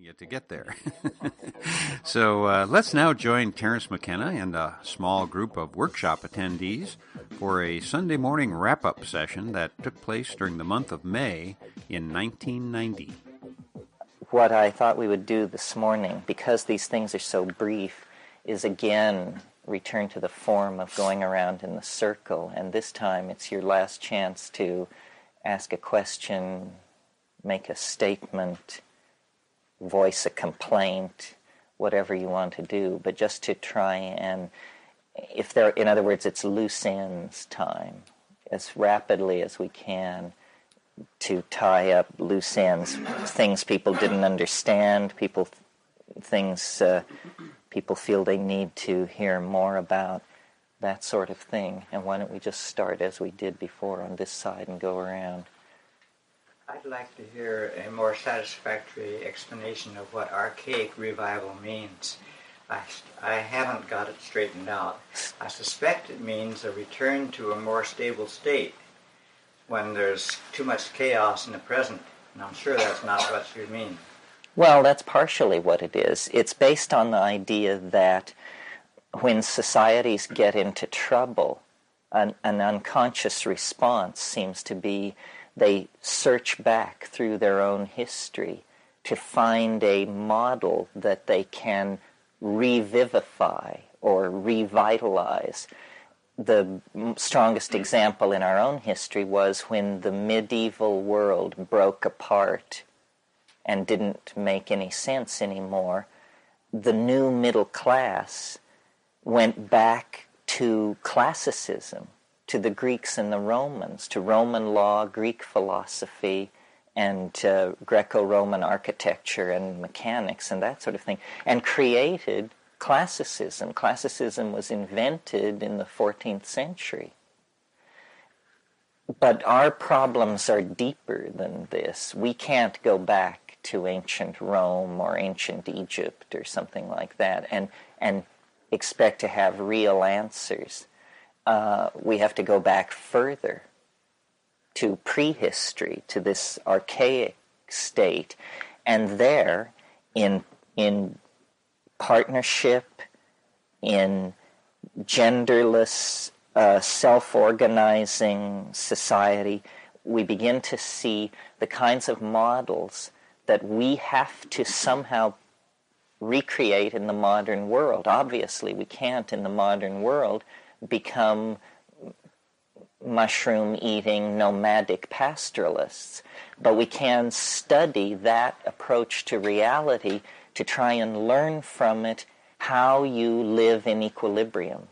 You to get there. So let's now join Terence Mckenna and a small group of workshop attendees for a Sunday morning wrap-up session that took place during the month of May in 1990. What I thought we would do this morning, because these things are so brief, is again return to the form of going around in the circle, and this time it's your last chance to ask a question, make a statement, voice a complaint, whatever you want to do, but just to try and, in other words, it's loose ends time, as rapidly as we can, to tie up loose ends, things people didn't understand, things people feel they need to hear more about, that sort of thing. And why don't we just start as we did before on this side and go around. I'd like to hear a more satisfactory explanation of what archaic revival means. I haven't got it straightened out. I suspect it means a return to a more stable state when there's too much chaos in the present, and I'm sure that's not what you mean. Well, that's partially what it is. It's based on the idea that when societies get into trouble, an unconscious response seems to be they search back through their own history to find a model that they can revivify or revitalize. The strongest example in our own history was when the medieval world broke apart and didn't make any sense anymore. The new middle class went back to classicism, to the Greeks and the Romans, to Roman law, Greek philosophy, and Greco-Roman architecture and mechanics and that sort of thing, and created classicism. Classicism was invented in the 14th century. But our problems are deeper than this. We can't go back to ancient Rome or ancient Egypt or something like that and expect to have real answers. We have to go back further to prehistory, to this archaic state, and there, in partnership, in genderless, self-organizing society, we begin to see the kinds of models that we have to somehow recreate in the modern world. Obviously, we can't, in the modern world, become mushroom-eating, nomadic pastoralists. But we can study that approach to reality to try and learn from it how you live in equilibrium.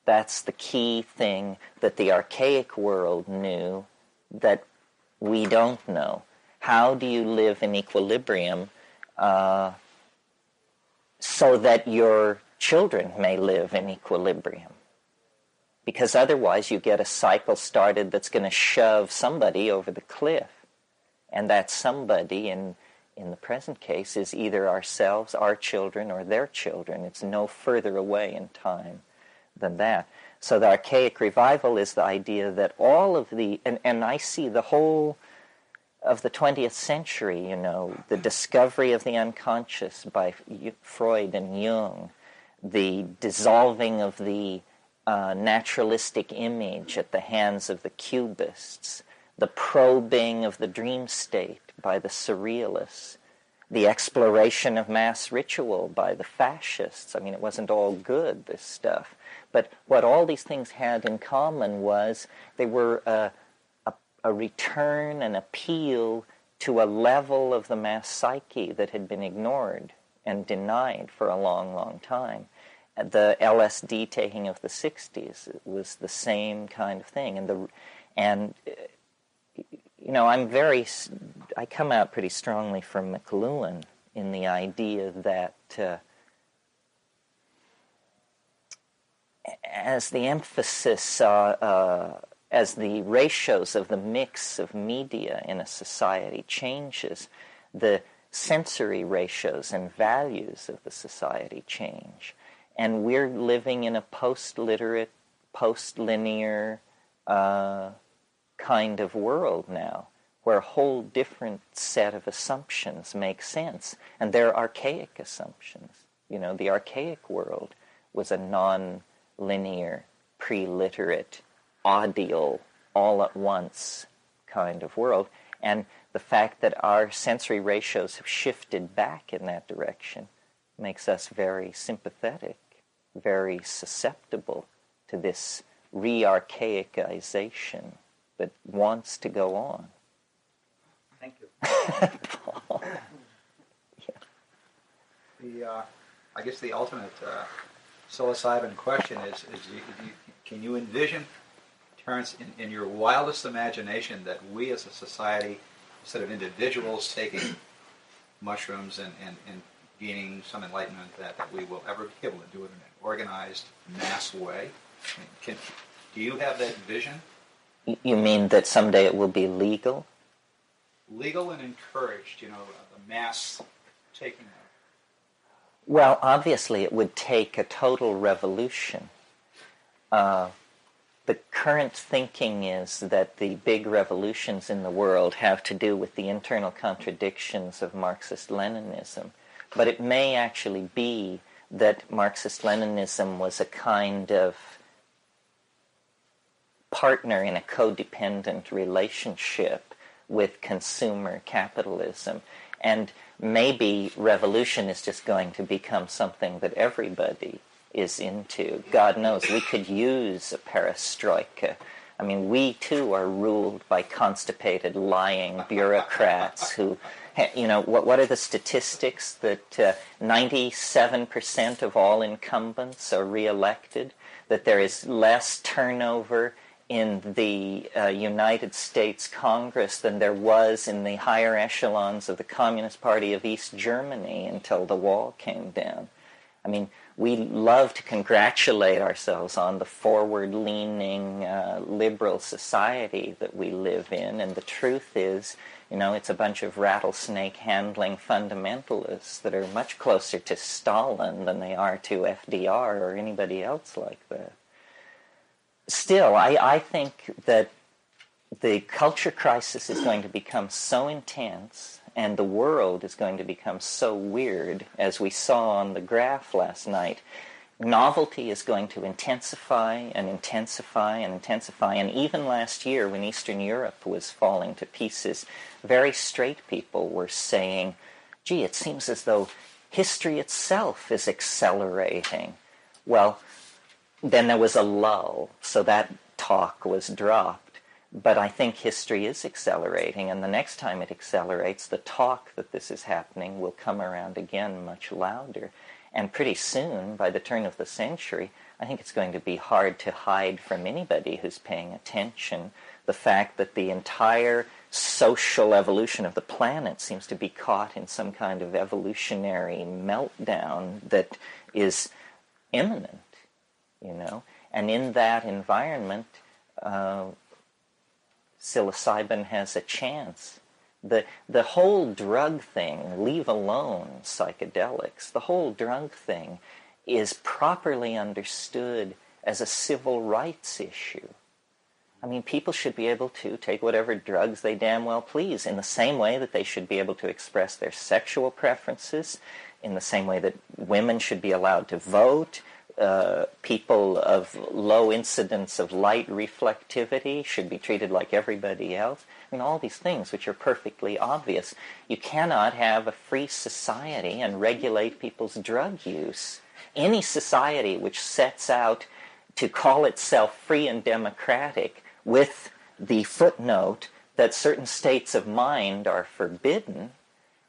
That's the key thing that the archaic world knew that we don't know. How do you live in equilibrium so that your children may live in equilibrium? Because otherwise you get a cycle started that's going to shove somebody over the cliff. And that somebody, in the present case, is either ourselves, our children, or their children. It's no further away in time than that. So the archaic revival is the idea that all of the, and I see the whole of the 20th century, the discovery of the unconscious by Freud and Jung, the dissolving of the naturalistic image at the hands of the Cubists, the probing of the dream state by the Surrealists, the exploration of mass ritual by the fascists. I mean, it wasn't all good, this stuff. But what all these things had in common was they were a return, an appeal to a level of the mass psyche that had been ignored and denied for a long, long time. The LSD taking of the 60s was the same kind of thing. I come out pretty strongly from McLuhan in the idea that as the emphasis, as the ratios of the mix of media in a society changes, the sensory ratios and values of the society change. And we're living in a post-literate, post-linear kind of world now, where a whole different set of assumptions make sense. And they're archaic assumptions. You know, the archaic world was a non-linear, pre-literate, audial, all at once kind of world. And the fact that our sensory ratios have shifted back in that direction makes us very sympathetic, very susceptible to this re-archaicization that wants to go on. Thank you. Paul. Yeah. I guess the ultimate psilocybin question is can you envision, Terence, in your wildest imagination, that we as a society, instead of individuals taking mushrooms and gaining some enlightenment, that we will ever be able to do it in an organized, mass way? Do you have that vision? You mean that someday it will be legal? Legal and encouraged, the mass taking of. Well, obviously it would take a total revolution. The current thinking is that the big revolutions in the world have to do with the internal contradictions of Marxist-Leninism. But it may actually be that Marxist-Leninism was a kind of partner in a codependent relationship with consumer capitalism. And maybe revolution is just going to become something that everybody is into. God knows, we could use a perestroika. I mean, we too are ruled by constipated, lying bureaucrats who, what are the statistics that 97% of all incumbents are reelected, that there is less turnover in the United States Congress than there was in the higher echelons of the Communist Party of East Germany until the wall came down. I mean, we love to congratulate ourselves on the forward-leaning liberal society that we live in, and the truth is, it's a bunch of rattlesnake-handling fundamentalists that are much closer to Stalin than they are to FDR or anybody else like that. Still, I think that the culture crisis is going to become so intense and the world is going to become so weird, as we saw on the graph last night. Novelty is going to intensify and intensify and intensify. And even last year, when Eastern Europe was falling to pieces, very straight people were saying, gee, it seems as though history itself is accelerating. Well, then there was a lull, so that talk was dropped. But I think history is accelerating, and the next time it accelerates, the talk that this is happening will come around again much louder. And pretty soon, by the turn of the century, I think it's going to be hard to hide from anybody who's paying attention the fact that the entire social evolution of the planet seems to be caught in some kind of evolutionary meltdown that is imminent, And in that environment, psilocybin has a chance. The whole drug thing, leave alone psychedelics, the whole drug thing is properly understood as a civil rights issue. I mean, people should be able to take whatever drugs they damn well please, in the same way that they should be able to express their sexual preferences, in the same way that women should be allowed to vote. People of low incidence of light reflectivity should be treated like everybody else. I mean, all these things which are perfectly obvious. You cannot have a free society and regulate people's drug use. Any society which sets out to call itself free and democratic with the footnote that certain states of mind are forbidden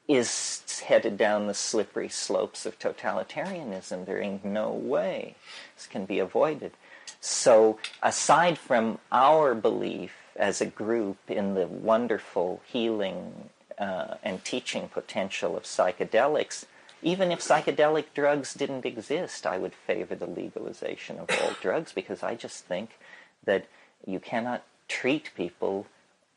is headed down the slippery slopes of totalitarianism. There ain't no way this can be avoided. So aside from our belief as a group in the wonderful healing and teaching potential of psychedelics, even if psychedelic drugs didn't exist, I would favor the legalization of all drugs, because I just think that you cannot treat people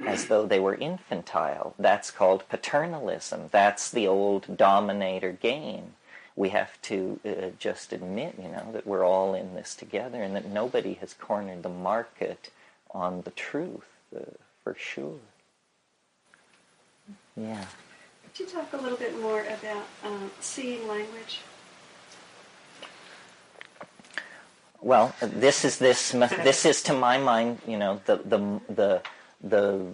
as though they were infantile. That's called paternalism. That's the old dominator game. We have to just admit, that we're all in this together and that nobody has cornered the market on the truth, for sure. Yeah. Could you talk a little bit more about seeing language? Well, this is to my mind, the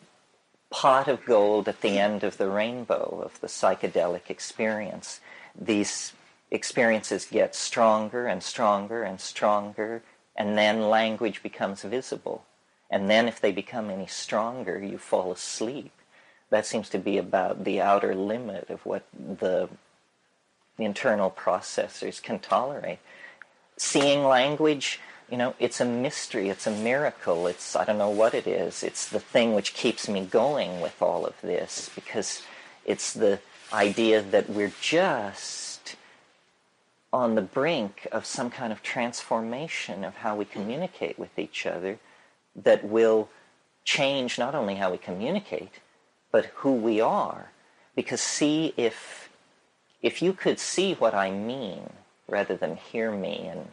pot of gold at the end of the rainbow of the psychedelic experience. These experiences get stronger and stronger and stronger, and then language becomes visible. And then if they become any stronger, you fall asleep. That seems to be about the outer limit of what the internal processors can tolerate. Seeing language, it's a mystery, it's a miracle, I don't know what it is. It's the thing which keeps me going with all of this, because it's the idea that we're just on the brink of some kind of transformation of how we communicate with each other that will change not only how we communicate, but who we are. Because see, if you could see what I mean, rather than hear me and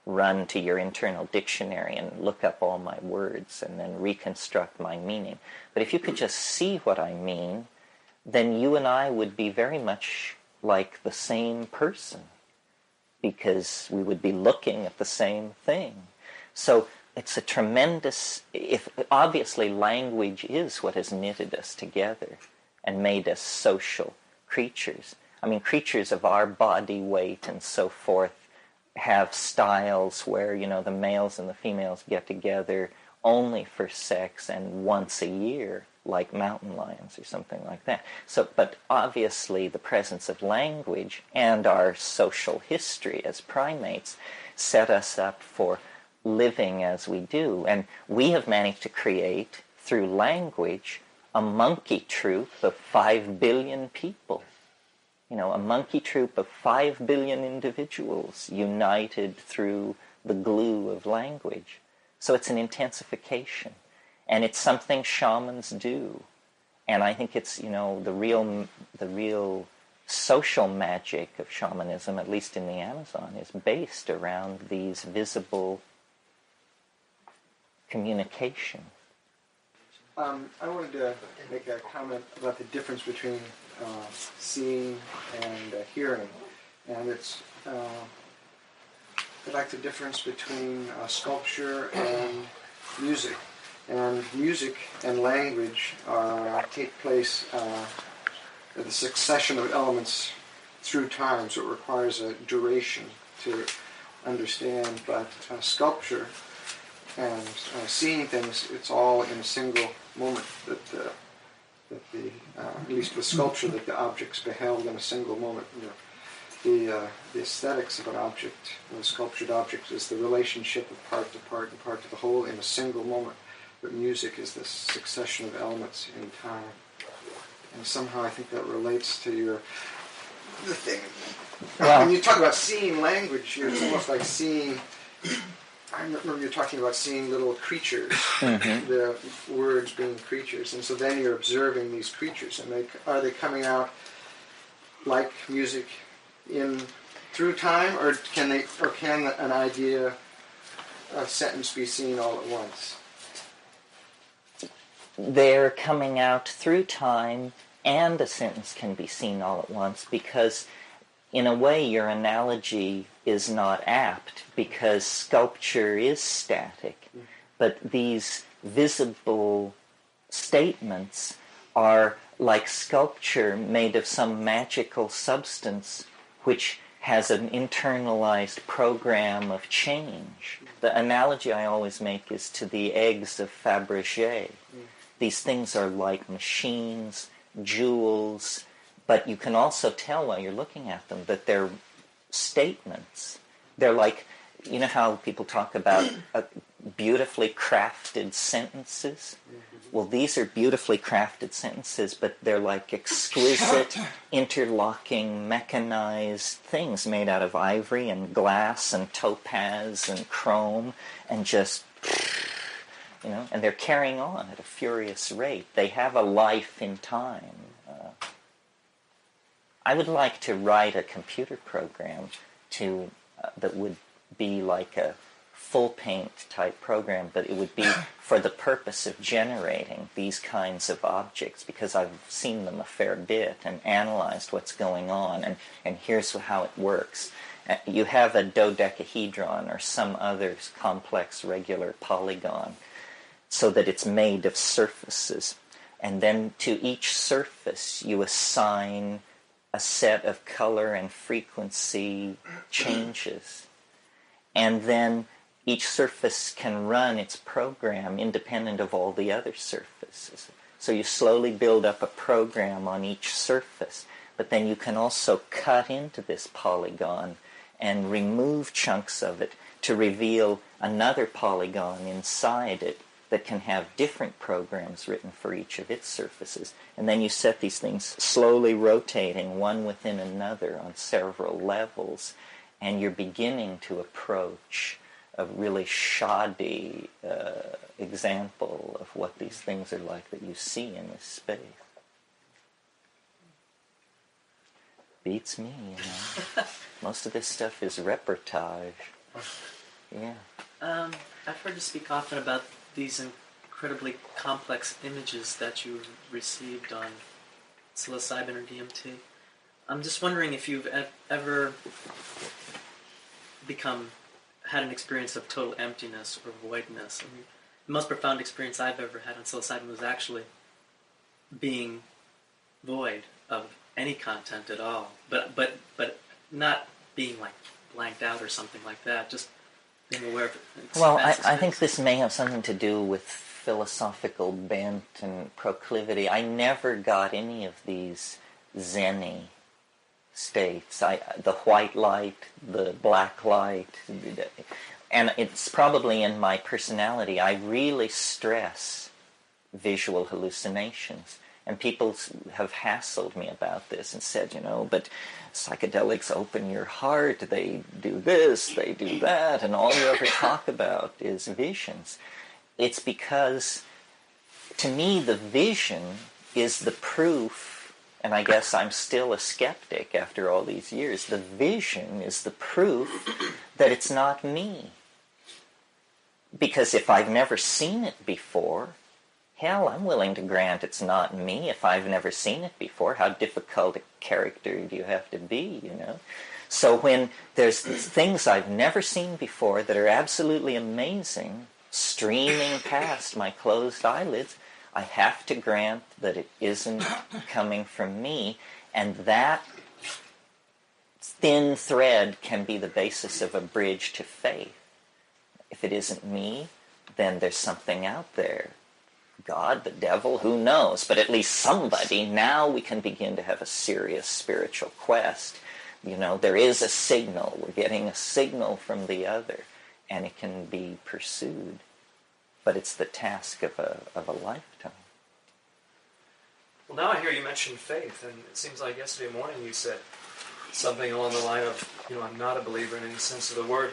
run to your internal dictionary and look up all my words and then reconstruct my meaning. But if you could just see what I mean, then you and I would be very much like the same person, because we would be looking at the same thing. So it's a tremendous, obviously language is what has knitted us together and made us social creatures. I mean, creatures of our body weight and so forth have styles where, the males and the females get together only for sex and once a year, like mountain lions or something like that. So, but obviously the presence of language and our social history as primates set us up for living as we do. And we have managed to create, through language, a monkey troop of 5 billion people. A monkey troop of 5 billion individuals united through the glue of language. So it's an intensification. And it's something shamans do. And I think it's, the real social magic of shamanism, at least in the Amazon, is based around these visible communication. I wanted to make a comment about the difference between seeing and hearing, and it's like the difference between sculpture and music. And music and language take place at the succession of elements through time, so it requires a duration to understand. But sculpture and seeing things, it's all in a single moment that the at least with sculpture, that the object's beheld in a single moment. The aesthetics of an object, a sculptured object, is the relationship of part to part and part to the whole in a single moment. But music is this succession of elements in time. And somehow I think that relates to the thing. When you talk about seeing language, it's almost like seeing. I remember you talking about seeing little creatures, the words being creatures, and so then you're observing these creatures, and are they coming out like music through time, or can an idea, a sentence, be seen all at once? They're coming out through time, and a sentence can be seen all at once, because in a way your analogy is not apt, because sculpture is static, but these visible statements are like sculpture made of some magical substance which has an internalized program of change. The analogy I always make is to the eggs of Fabergé. These things are like machines, jewels, but you can also tell while you're looking at them that they're statements. They're like, you know how people talk about beautifully crafted sentences? Well, these are beautifully crafted sentences, but they're like exquisite, interlocking, mechanized things made out of ivory and glass and topaz and chrome, and just, and they're carrying on at a furious rate. They have a life in time. I would like to write a computer program that would be like a full paint type program, but it would be for the purpose of generating these kinds of objects, because I've seen them a fair bit and analyzed what's going on, and here's how it works. You have a dodecahedron or some other complex regular polygon so that it's made of surfaces. And then to each surface you assign a set of color and frequency changes. And then each surface can run its program independent of all the other surfaces. So you slowly build up a program on each surface, but then you can also cut into this polygon and remove chunks of it to reveal another polygon inside it that can have different programs written for each of its surfaces. And then you set these things slowly rotating one within another on several levels, and you're beginning to approach a really shoddy example of what these things are like that you see in this space. Beats me, you know. Most of this stuff is reportage. Yeah. I've heard you speak often about these incredibly complex images that you received on psilocybin or DMT. I'm just wondering if you've ever had an experience of total emptiness or voidness. I mean, the most profound experience I've ever had on psilocybin was actually being void of any content at all, but not being like blanked out or something like that, just being aware of it. Well, I think this may have something to do with philosophical bent and proclivity. I never got any of these zen-y states. The white light, the black light, and it's probably in my personality. I really stress visual hallucinations. And people have hassled me about this and said, you know, but psychedelics open your heart, they do this, they do that, and all you ever talk about is visions. It's because, to me, the vision is the proof, and I guess I'm still a skeptic after all these years, the vision is the proof that it's not me. Because if I've never seen it before, hell, I'm willing to grant it's not me. If I've never seen it before, how difficult a character do you have to be, you know? So when there's things I've never seen before that are absolutely amazing, streaming past my closed eyelids, I have to grant that it isn't coming from me, and that thin thread can be the basis of a bridge to faith. If it isn't me, then there's something out there. God, the devil, who knows? But at least somebody. Now we can begin to have a serious spiritual quest. You know, there is a signal. We're getting a signal from the other, and it can be pursued. But it's the task of a lifetime. Well, now I hear you mention faith, and it seems like yesterday morning you said something along the line of, you know, I'm not a believer in any sense of the word.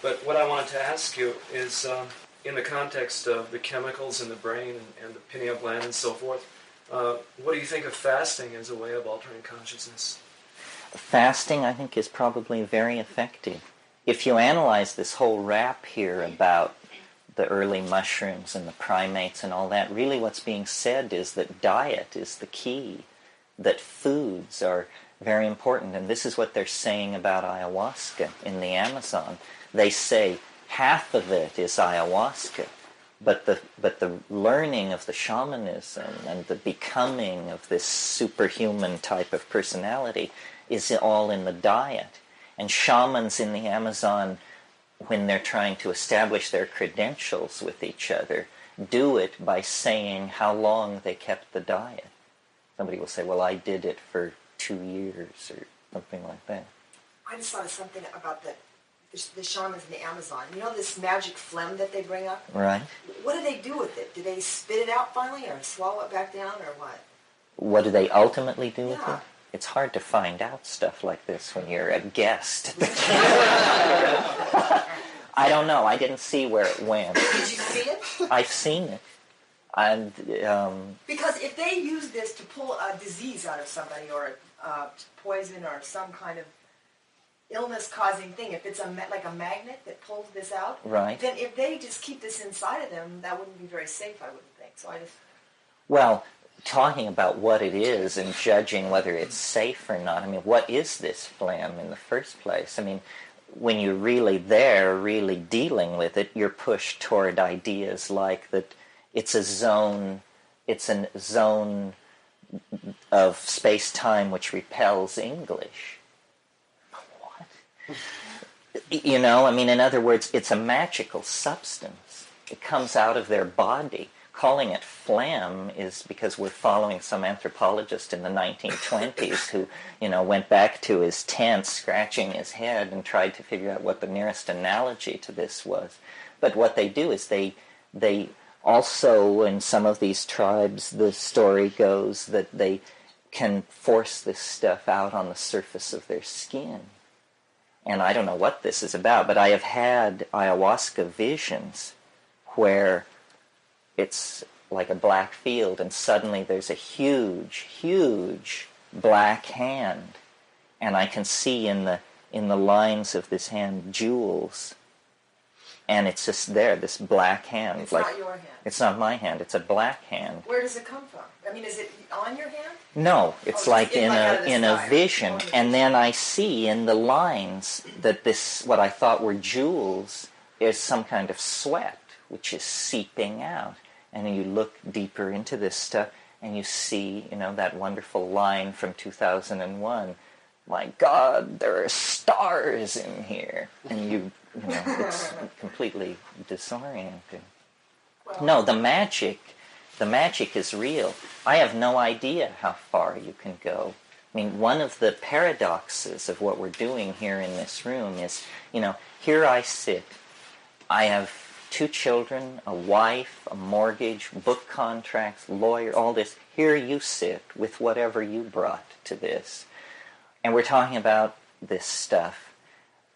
But what I wanted to ask you is, in the context of the chemicals in the brain and the pineal gland and so forth, what do you think of fasting as a way of altering consciousness? Fasting, I think, is probably very effective. If you analyze this whole rap here about the early mushrooms and the primates and all that, really what's being said is that diet is the key, that foods are very important. And this is what they're saying about ayahuasca in the Amazon. They say half of it is ayahuasca, but the learning of the shamanism and the becoming of this superhuman type of personality is all in the diet. And shamans in the Amazon, when they're trying to establish their credentials with each other, do it by saying how long they kept the diet. Somebody will say, well, I did it for 2 years or something like that. I just thought of something about the shamans in the Amazon. You know this magic phlegm that they bring up? Right. What do they do with it? Do they spit it out finally or swallow it back down or what? What do they ultimately do with Yeah. it? It's hard to find out stuff like this when you're a guest. I don't know. I didn't see where it went. Did you see it? I've seen it. And Because if they use this to pull a disease out of somebody or poison or some kind of illness-causing thing, if it's like a magnet that pulls this out, Right. then if they just keep this inside of them, that wouldn't be very safe, I wouldn't think. So I just... Well, talking about what it is and judging whether it's safe or not, I mean, what is this phlegm in the first place? I mean, when you're really there, really dealing with it, you're pushed toward ideas like that it's a zone of space-time which repels English. What? You know, I mean, in other words, it's a magical substance. It comes out of their body. Calling it phlegm is because we're following some anthropologist in the 1920s who, you know, went back to his tent scratching his head and tried to figure out what the nearest analogy to this was. But what they do is they also, in some of these tribes, the story goes that they can force this stuff out on the surface of their skin. And I don't know what this is about, but I have had ayahuasca visions where it's like a black field, and suddenly there's a huge, huge black hand, and I can see in the lines of this hand jewels, and it's just there, this black hand. It's like, not your hand. It's not my hand. It's a black hand. Where does it come from? I mean, is it on your hand? No, it's Oh, like just in out of the a sky. vision, Oh, in a and vision. then I see in the lines that this, what I thought were jewels, is some kind of sweat which is seeping out. And then you look deeper into this stuff, and you see, you know, that wonderful line from 2001. My God, there are stars in here, and you know, it's completely disorienting. Well, No, the magic is real. I have no idea how far you can go. I mean, one of the paradoxes of what we're doing here in this room is, you know, here I sit. I have 2 children, a wife, a mortgage, book contracts, lawyer, all this. Here you sit with whatever you brought to this. And we're talking about this stuff.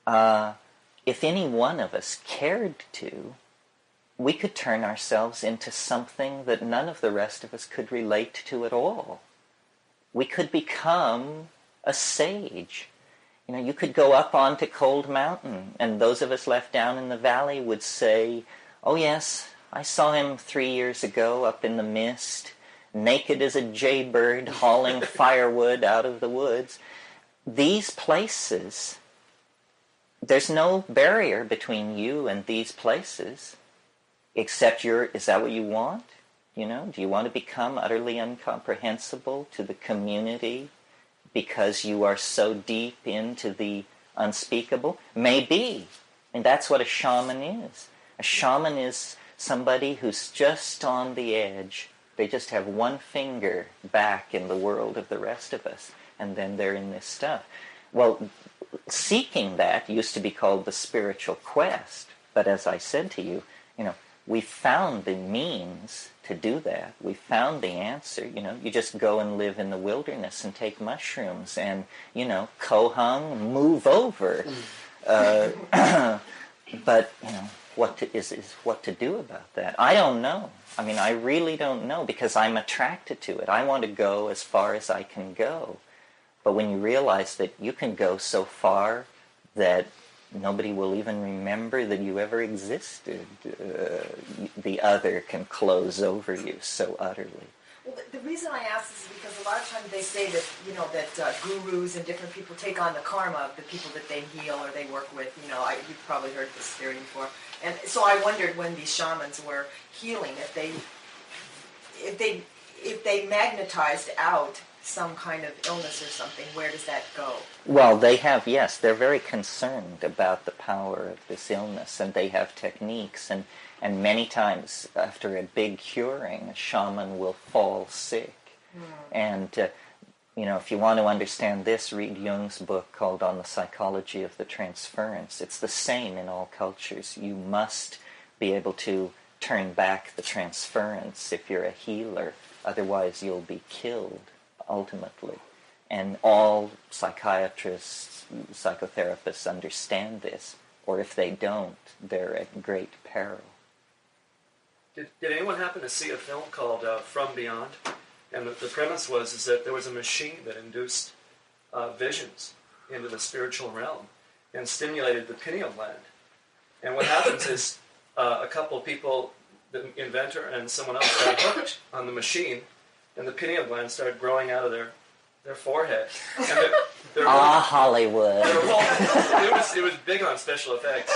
If any one of us cared to, we could turn ourselves into something that none of the rest of us could relate to at all. We could become a sage. You know, you could go up onto Cold Mountain, and those of us left down in the valley would say, oh yes, I saw him 3 years ago up in the mist, naked as a jaybird, hauling firewood out of the woods. These places, there's no barrier between you and these places, except is that what you want? You know, do you want to become utterly incomprehensible to the community because you are so deep into the unspeakable? Maybe. And that's what a shaman is. A shaman is somebody who's just on the edge. They just have one finger back in the world of the rest of us, and then they're in this stuff. Well, seeking that used to be called the spiritual quest. But as I said to you, you know, we found the means to do that. We found the answer. You know, you just go and live in the wilderness and take mushrooms and, you know, kohung, move over. But, you know, what to do about that? I don't know. I mean, I really don't know, because I'm attracted to it. I want to go as far as I can go. But when you realize that you can go so far that nobody will even remember that you ever existed, the other can close over you so utterly. Well, the reason I ask this is because a lot of times they say that, you know, that gurus and different people take on the karma of the people that they heal or they work with. You know, you've probably heard this theory before. And so I wondered when these shamans were healing, if they magnetized out some kind of illness or something, where does that go? Well, they have, yes, they're very concerned about the power of this illness, and they have techniques, and many times after a big curing, a shaman will fall sick. And, you know, if you want to understand this, read Jung's book called On the Psychology of the Transference. It's the same in all cultures. You must be able to turn back the transference if you're a healer, otherwise you'll be killed ultimately. And all psychiatrists, psychotherapists understand this, or if they don't, they're at great peril. Did anyone happen to see a film called From Beyond? And the premise was that there was a machine that induced visions into the spiritual realm. and stimulated the pineal gland. And what happens is a couple of people, the inventor and someone else, got hooked on the machine, and the pineal gland started growing out of their forehead. And Hollywood. It was big on special effects.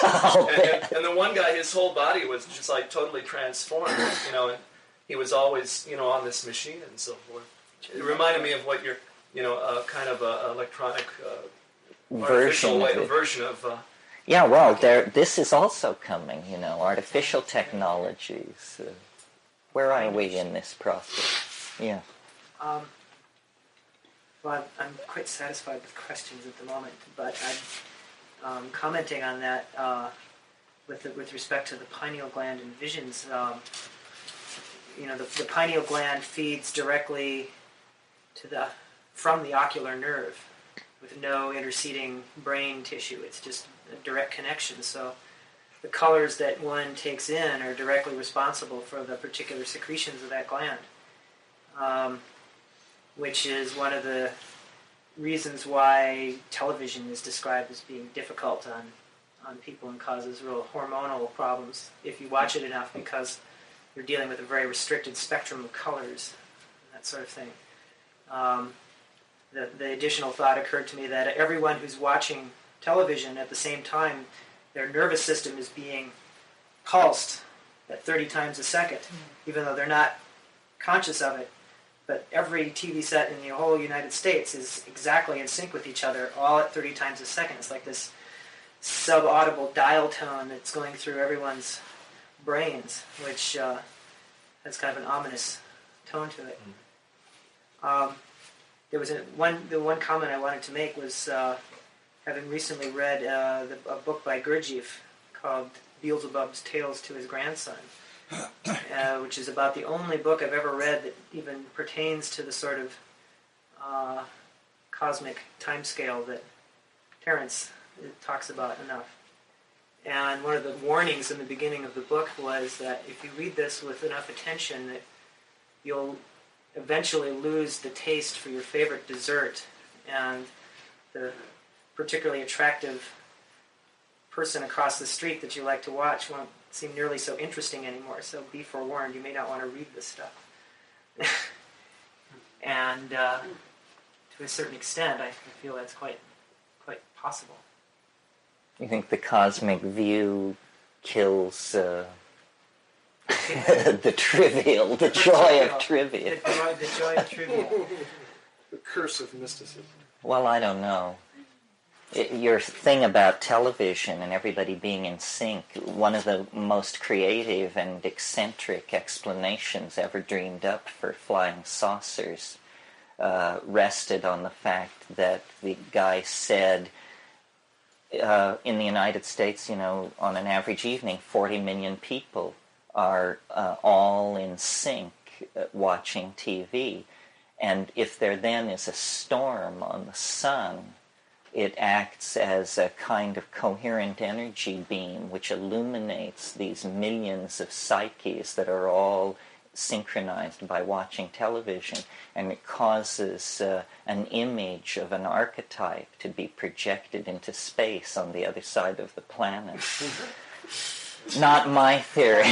And the one guy, his whole body was just like totally transformed, and he was always, on this machine and so forth. It reminded me of what you're, kind of electronic artificial version of. Yeah, well, this is also coming, artificial technologies. Where are we in this process? Yeah. Well, I'm quite satisfied with questions at the moment, but I'm commenting on that with respect to the pineal gland and visions. The pineal gland feeds directly from the ocular nerve with no interceding brain tissue. It's just a direct connection. So the colors that one takes in are directly responsible for the particular secretions of that gland. Which is one of the reasons why television is described as being difficult on people and causes real hormonal problems if you watch it enough, because you're dealing with a very restricted spectrum of colors, that sort of thing. The additional thought occurred to me that everyone who's watching television at the same time, their nervous system is being pulsed at 30 times a second, even though they're not conscious of it. But every TV set in the whole United States is exactly in sync with each other, all at 30 times a second. It's like this sub-audible dial tone that's going through everyone's brains, which has kind of an ominous tone to it. There was the one comment I wanted to make was having recently read a book by Gurdjieff called Beelzebub's Tales to His Grandson. Which is about the only book I've ever read that even pertains to the sort of cosmic timescale that Terence talks about enough. And one of the warnings in the beginning of the book was that if you read this with enough attention, that you'll eventually lose the taste for your favorite dessert, and the particularly attractive person across the street that you like to watch won't seem nearly so interesting anymore. So be forewarned, you may not want to read this stuff. And to a certain extent, I feel that's quite possible. You think the cosmic view kills the trivial, the joy of trivia? The joy of trivia. The curse of mysticism. Well, I don't know. Your thing about television and everybody being in sync, one of the most creative and eccentric explanations ever dreamed up for flying saucers rested on the fact that the guy said, in the United States, on an average evening, 40 million people are all in sync watching TV. And if there then is a storm on the sun, it acts as a kind of coherent energy beam which illuminates these millions of psyches that are all synchronized by watching television, and it causes an image of an archetype to be projected into space on the other side of the planet. Not my theory.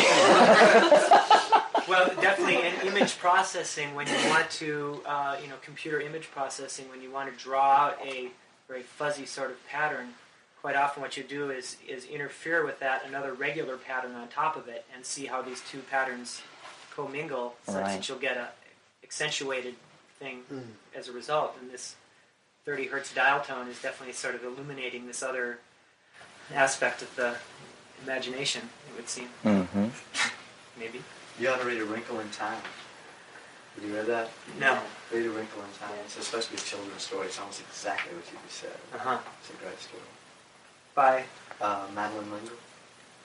Well, definitely in image processing, when you want to, computer image processing, when you want to draw out a very fuzzy sort of pattern, quite often what you do is interfere with that another regular pattern on top of it and see how these two patterns commingle such that you'll get a accentuated thing as a result. And this 30 hertz dial tone is definitely sort of illuminating this other aspect of the imagination, it would seem. Mm-hmm. Maybe. You ought to read A Wrinkle in Time. Have you read that? No. Read A Wrinkle in Time. It's supposed to be a children's story. It's almost exactly what you just said. Uh-huh. It's a great story. By? Madeline L'Engle.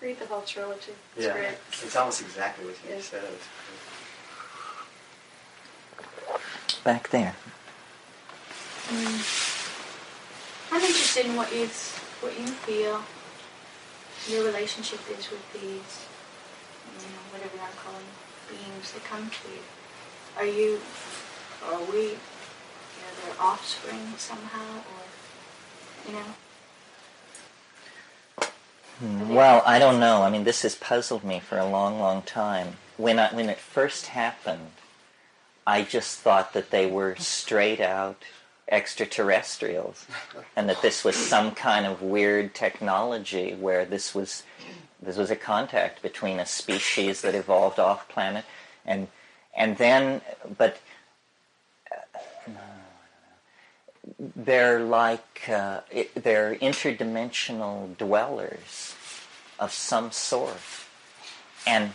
Read the whole trilogy. It's Yeah. great. It's almost exactly what you just said. Back there. I'm interested in what you feel your relationship is with these, whatever I'm calling beings that come to you. Are we, their offspring somehow, or, Well, I don't know. I mean, this has puzzled me for a long, long time. When it first happened, I just thought that they were straight out extraterrestrials, and that this was some kind of weird technology where this was a contact between a species that evolved off planet, and then, but they're like they're interdimensional dwellers of some sort, and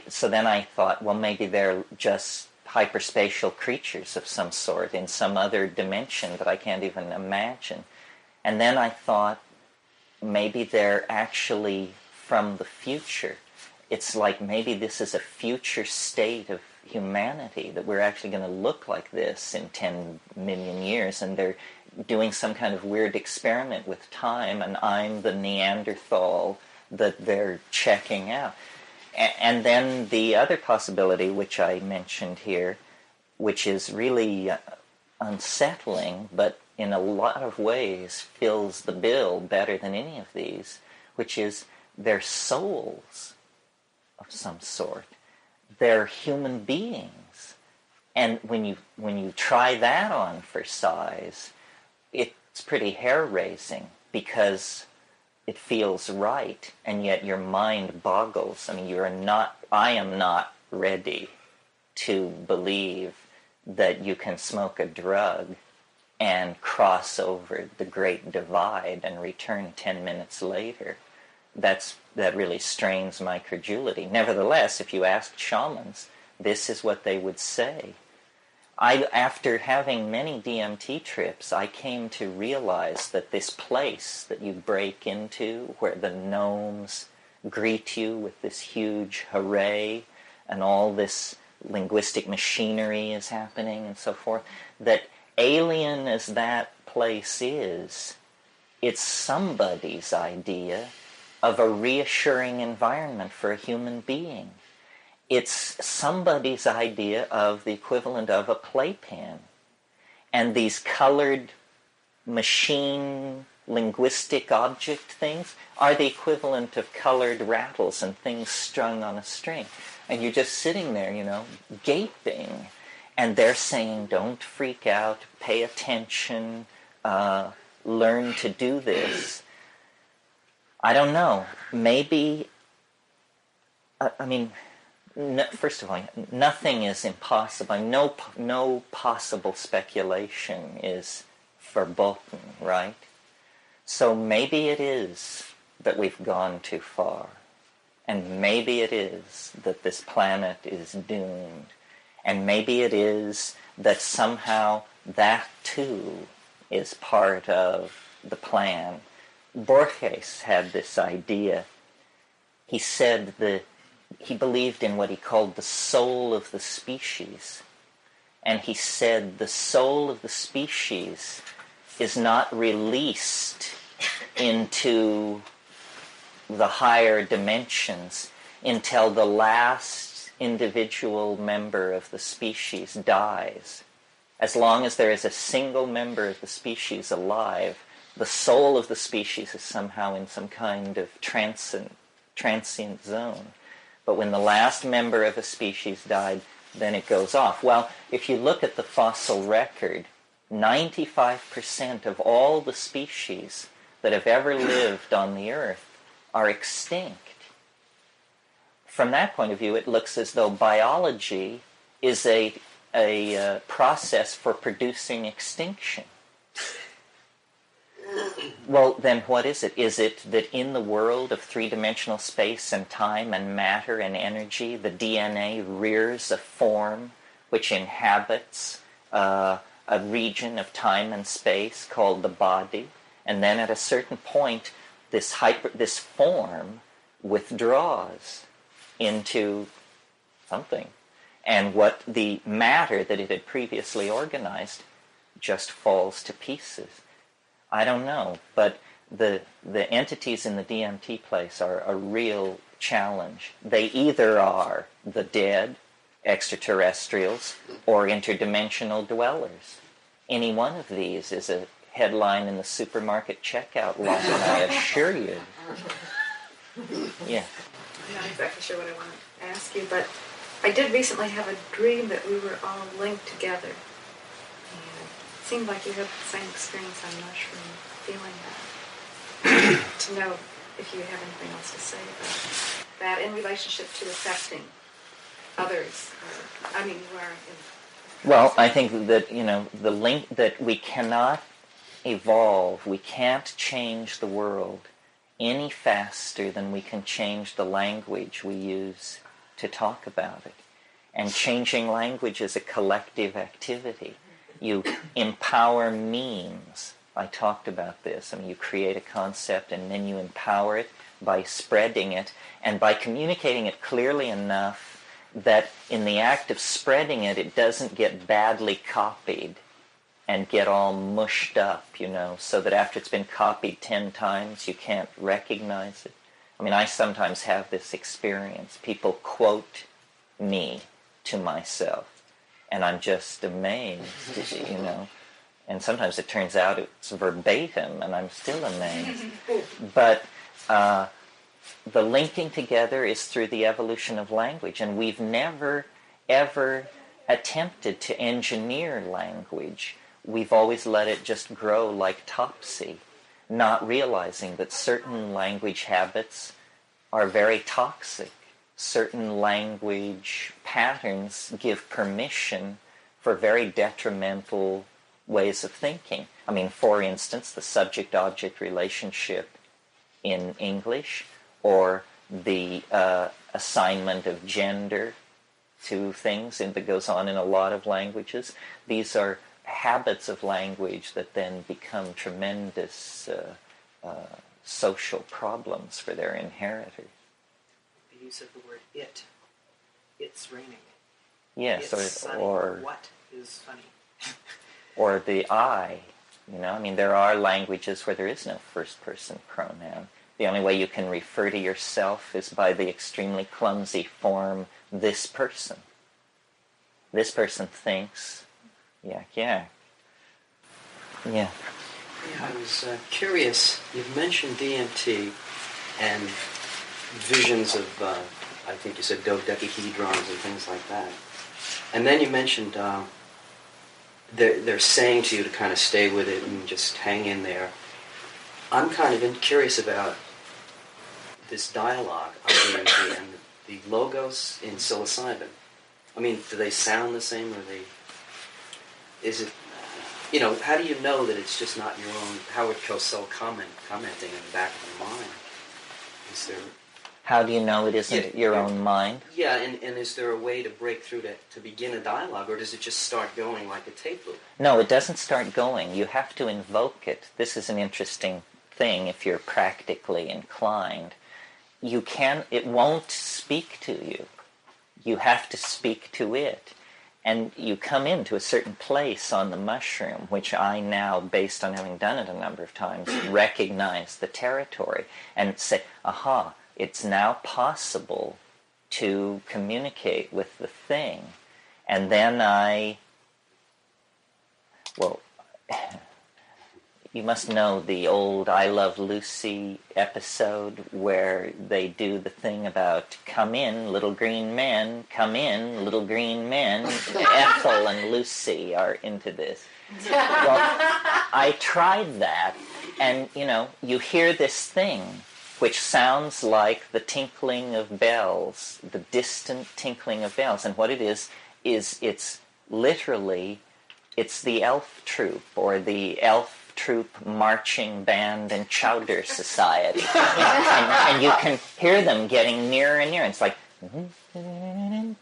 so then I thought, well, maybe they're just hyperspatial creatures of some sort in some other dimension that I can't even imagine. And then I thought maybe they're actually from the future. It's like maybe this is a future state of humanity, that we're actually going to look like this in 10 million years, and they're doing some kind of weird experiment with time, and I'm the Neanderthal that they're checking out. And then the other possibility, which I mentioned here, which is really unsettling, but in a lot of ways fills the bill better than any of these, which is they're souls of some sort. They're human beings. And when you try that on for size, it's pretty hair-raising, because it feels right, and yet your mind boggles. I mean, I am not ready to believe that you can smoke a drug and cross over the Great Divide and return 10 minutes later. That really strains my credulity. Nevertheless, if you asked shamans, this is what they would say. After having many DMT trips, I came to realize that this place that you break into, where the gnomes greet you with this huge hooray, and all this linguistic machinery is happening and so forth, that alien as that place is, it's somebody's idea of a reassuring environment for a human being. It's somebody's idea of the equivalent of a playpen. And these colored machine linguistic object things are the equivalent of colored rattles and things strung on a string. And you're just sitting there, gaping. And they're saying, don't freak out, pay attention, learn to do this. I don't know. Maybe, first of all, nothing is impossible. No possible speculation is verboten, right? So maybe it is that we've gone too far. And maybe it is that this planet is doomed. And maybe it is that somehow that too is part of the plan. Borges had this idea. He said that he believed in what he called the soul of the species. And he said the soul of the species is not released into the higher dimensions until the last individual member of the species dies. As long as there is a single member of the species alive, the soul of the species is somehow in some kind of transient zone. But when the last member of a species died, then it goes off. Well, if you look at the fossil record, 95% of all the species that have ever lived on the Earth are extinct. From that point of view, it looks as though biology is a process for producing extinction. Well, then what is it? Is it that in the world of three-dimensional space and time and matter and energy, the DNA rears a form which inhabits a region of time and space called the body, and then at a certain point, this form withdraws into something, and what the matter that it had previously organized just falls to pieces. I don't know, but the entities in the DMT place are a real challenge. They either are the dead, extraterrestrials, or interdimensional dwellers. Any one of these is a headline in the supermarket checkout line, I assure you. Yeah. I'm not exactly sure what I want to ask you, but I did recently have a dream that we were all linked together. And it seemed like you had the same experience on mushroom, feeling that. To know if you have anything else to say about that in relationship to affecting others. You are in... Well, I think that, the link that we cannot evolve, we can't change the world any faster than we can change the language we use to talk about it. And changing language is a collective activity. You empower memes. I talked about this. You create a concept and then you empower it by spreading it and by communicating it clearly enough that in the act of spreading it, it doesn't get badly copied and get all mushed up, so that after it's been copied 10 times, you can't recognize it. I sometimes have this experience. People quote me to myself, and I'm just amazed, And sometimes it turns out it's verbatim, and I'm still amazed. But the linking together is through the evolution of language, and we've never, ever attempted to engineer language. We've always let it just grow like topsy, not realizing that certain language habits are very toxic. Certain language patterns give permission for very detrimental ways of thinking. For instance, the subject-object relationship in English, or the assignment of gender to things that goes on in a lot of languages. These are habits of language that then become tremendous social problems for their inheritors. The use of the word it. It's raining. Yes, it's sunny. or what is funny. Or the I. There are languages where there is no first-person pronoun. The only way you can refer to yourself is by the extremely clumsy form, this person. This person thinks, yak. Yeah. Yeah, I was curious. You've mentioned DMT and visions of, I think you said dodecahedrons and things like that. And then you mentioned they're saying to you to kind of stay with it and just hang in there. I'm kind of curious about this dialogue of DMT and the logos in psilocybin. Do they sound the same, or is it, how do you know that it's just not your own Howard Cosell commenting in the back of the mind? Is there... How do you know it isn't your own mind? Yeah, and is there a way to break through to begin a dialogue, or does it just start going like a tape loop? No, it doesn't start going. You have to invoke it. This is an interesting thing if you're practically inclined. It won't speak to you. You have to speak to it. And you come into a certain place on the mushroom, which I now, based on having done it a number of times, recognize the territory and say, aha, it's now possible to communicate with the thing. And then you must know the old I Love Lucy episode where they do the thing about come in, little green men, come in, little green men. Ethel and Lucy are into this. Well, I tried that, and, you hear this thing which sounds like the tinkling of bells, the distant tinkling of bells. And what it is it's literally, it's the elf troupe, or the elf troop marching band and chowder society. and you can hear them getting nearer and nearer. It's like, and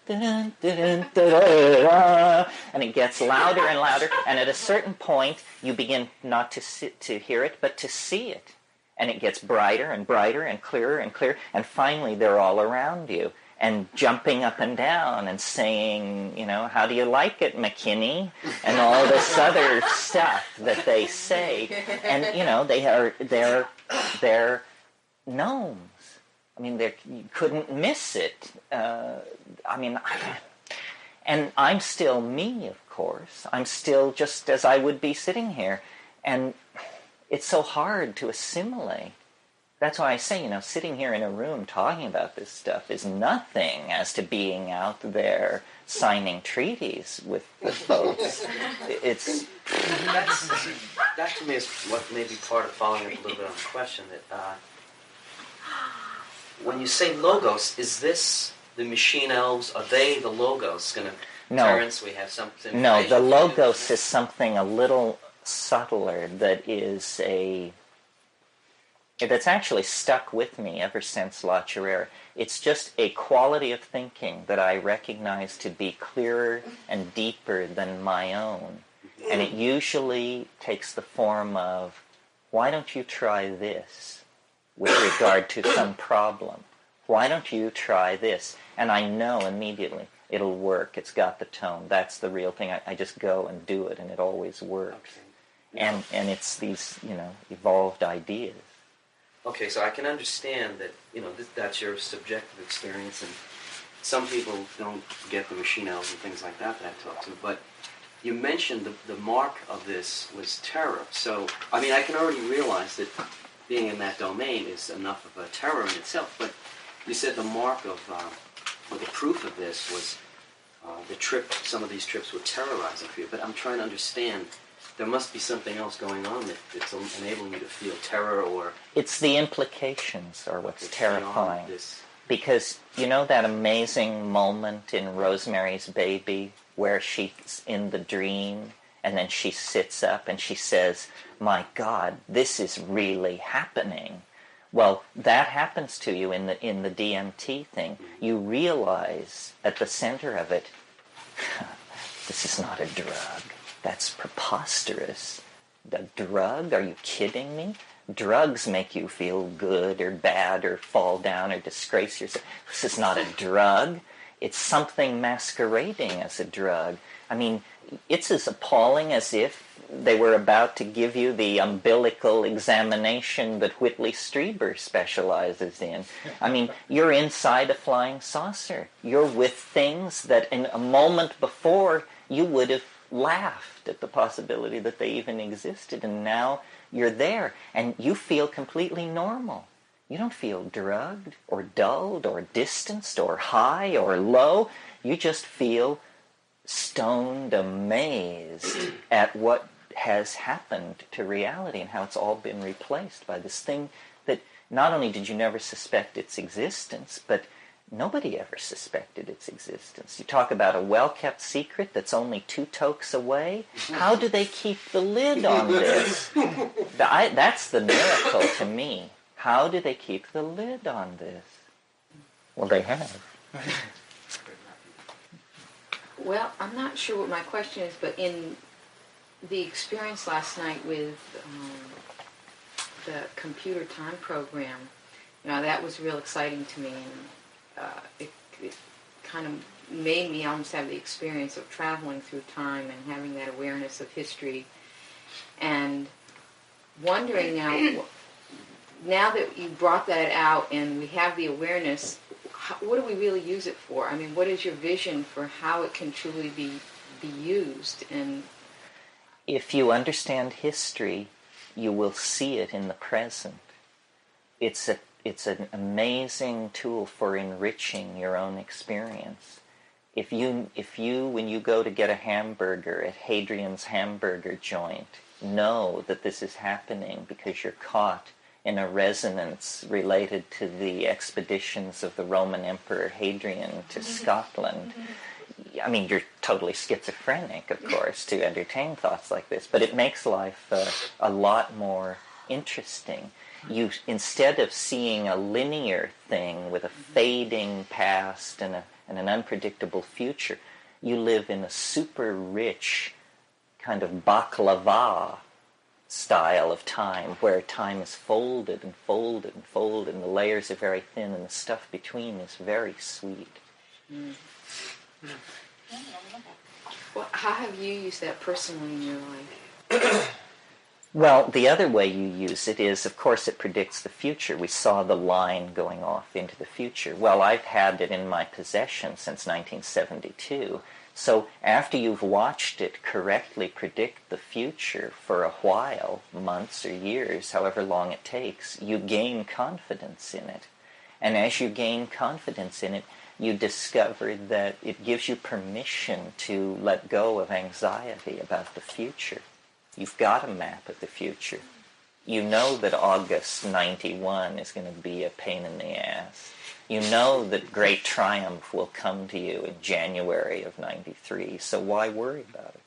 it gets louder and louder, and at a certain point you begin not to hear it, but to see it. And it gets brighter and brighter and clearer, and finally they're all around you and jumping up and down and saying, how do you like it, McKinney? And all this other stuff that they say. And, they're gnomes. You couldn't miss it. And I'm still me, of course. I'm still just as I would be sitting here. And it's so hard to assimilate That's why I say, sitting here in a room talking about this stuff is nothing as to being out there signing treaties with folks. It's that to me is what may be part of following up a little bit on the question. That when you say logos, is this the machine elves? Are they the logos? Going to Terence, we have something. No, the logos is something a little subtler that's actually stuck with me ever since La Chirera. It's just a quality of thinking that I recognize to be clearer and deeper than my own. And it usually takes the form of, why don't you try this with regard to some problem? Why don't you try this? And I know immediately it'll work. It's got the tone. That's the real thing. I just go and do it, and it always works. Okay. And it's these, evolved ideas. Okay, so I can understand that, that's your subjective experience, and some people don't get the machine elves and things like that I talk to, but you mentioned the mark of this was terror. So, I can already realize that being in that domain is enough of a terror in itself, but you said the mark of, or the proof of this was some of these trips were terrorizing for you, but I'm trying to understand. There must be something else going on that's enabling you to feel terror, or... It's the implications are what's terrifying. Because, that amazing moment in Rosemary's Baby where she's in the dream and then she sits up and she says, my God, this is really happening. Well, that happens to you in the DMT thing. You realize at the center of it, this is not a drug. That's preposterous. The drug? Are you kidding me? Drugs make you feel good or bad or fall down or disgrace yourself. This is not a drug. It's something masquerading as a drug. It's as appalling as if they were about to give you the umbilical examination that Whitley Strieber specializes in. You're inside a flying saucer. You're with things that in a moment before you would have laughed at the possibility that they even existed, and now you're there and you feel completely normal. You don't feel drugged or dulled or distanced or high or low. You just feel stoned, amazed at what has happened to reality and how it's all been replaced by this thing that not only did you never suspect its existence, but nobody ever suspected its existence. You talk about a well-kept secret that's only 2 tokes away. How do they keep the lid on this? That's the miracle to me. How do they keep the lid on this? Well, they have. Well, I'm not sure what my question is, but in the experience last night with the computer time program, that was real exciting to me, and it kind of made me almost have the experience of traveling through time and having that awareness of history, and wondering now that you brought that out and we have the awareness, what do we really use it for? What is your vision for how it can truly be used? And if you understand history, you will see it in the present. It's an amazing tool for enriching your own experience. If you, when you go to get a hamburger at Hadrian's hamburger joint, know that this is happening because you're caught in a resonance related to the expeditions of the Roman Emperor Hadrian to Scotland. You're totally schizophrenic, of course, to entertain thoughts like this, but it makes life a lot more interesting. You, instead of seeing a linear thing with a fading past and an unpredictable future, you live in a super rich kind of baklava style of time, where time is folded and folded and folded, and the layers are very thin, and the stuff between is very sweet. Well, how have you used that personally in your life? Well, the other way you use it is, of course, it predicts the future. We saw the line going off into the future. Well, I've had it in my possession since 1972 So after you've watched it correctly predict the future for a while, months or years, however long it takes, you gain confidence in it. And as you gain confidence in it, you discover that it gives you permission to let go of anxiety about the future. You've got a map of the future. You know that August 91 is going to be a pain in the ass. You know that great triumph will come to you in January of 93, so why worry about it?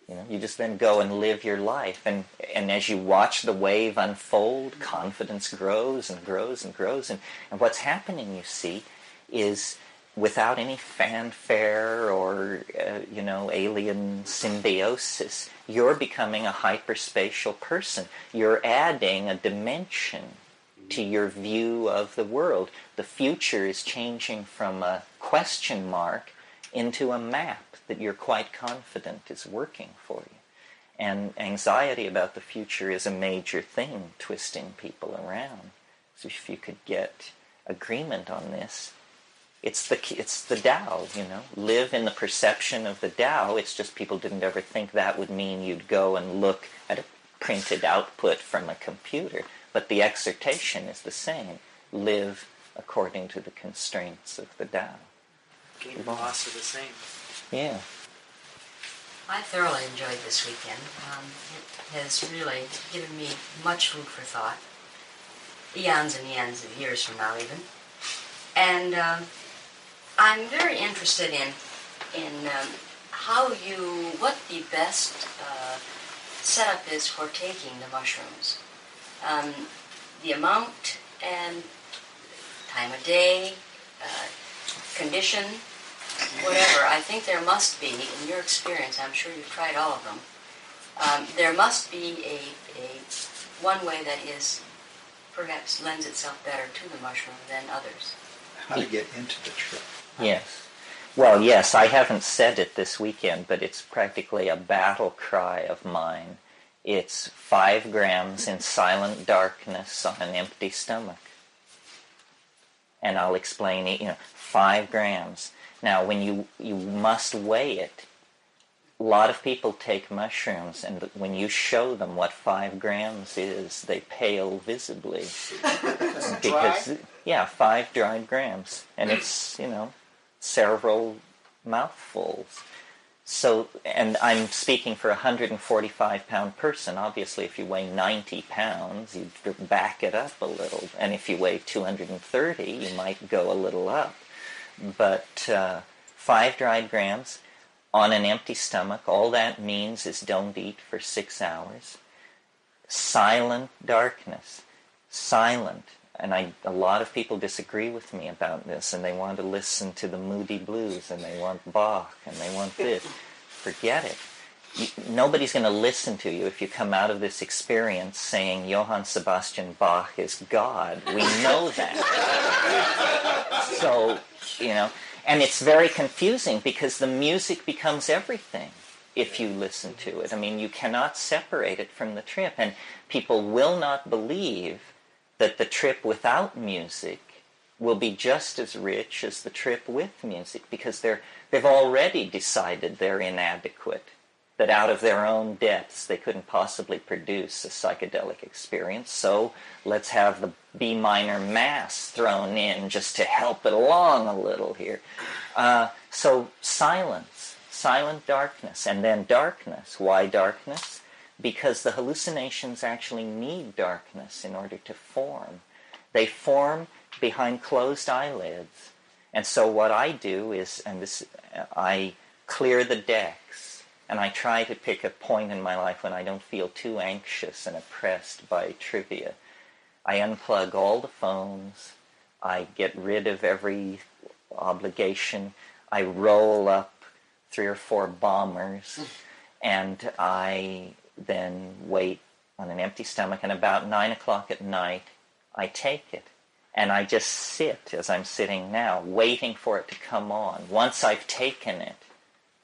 You know, you just then go and live your life, and as you watch the wave unfold, confidence grows and grows and grows, and what's happening, you see, is without any fanfare or, alien symbiosis, you're becoming a hyperspatial person. You're adding a dimension to your view of the world. The future is changing from a question mark into a map that you're quite confident is working for you. And anxiety about the future is a major thing twisting people around. So if you could get agreement on this, it's the Tao, Live in the perception of the Tao. It's just people didn't ever think that would mean you'd go and look at a printed output from a computer. But the exhortation is the same. Live according to the constraints of the Tao. Gain and loss are the same. Yeah. I thoroughly enjoyed this weekend. It has really given me much food for thought. Eons and eons of years from now even. And I'm very interested in what the best setup is for taking the mushrooms. The amount and time of day, condition, whatever. I think there must be, in your experience, I'm sure you've tried all of them, there must be a one way that is perhaps lends itself better to the mushroom than others. How to get into the trip. Yes. Well, yes, I haven't said it this weekend, but it's practically a battle cry of mine. It's 5 grams in silent darkness on an empty stomach. And I'll explain it, 5 grams. Now, when you must weigh it, a lot of people take mushrooms, and when you show them what 5 grams is, they pale visibly. Because, 5 dried grams. And it's, several mouthfuls. So, and I'm speaking for a 145-pound person. Obviously, if you weigh 90 pounds, you back it up a little. And if you weigh 230, you might go a little up. But 5 dried grams on an empty stomach, all that means is don't eat for 6 hours. Silent darkness. Silent. And a lot of people disagree with me about this, and they want to listen to the Moody Blues, and they want Bach, and they want this. Forget it. Nobody's going to listen to you if you come out of this experience saying Johann Sebastian Bach is God. We know that. So, and it's very confusing because the music becomes everything if you listen to it. I mean, you cannot separate it from the trip, and people will not believe that the trip without music will be just as rich as the trip with music, because they've already decided they're inadequate, that out of their own depths they couldn't possibly produce a psychedelic experience, so let's have the B minor mass thrown in just to help it along a little here. So silence, silent darkness, and then darkness. Why darkness? Because the hallucinations actually need darkness in order to form. They form behind closed eyelids. And so what I do is, I clear the decks, and I try to pick a point in my life when I don't feel too anxious and oppressed by trivia. I unplug all the phones. I get rid of every obligation. I roll up 3 or 4 bombers, and I then wait on an empty stomach, and about 9 o'clock at night, I take it. And I just sit, as I'm sitting now, waiting for it to come on. Once I've taken it,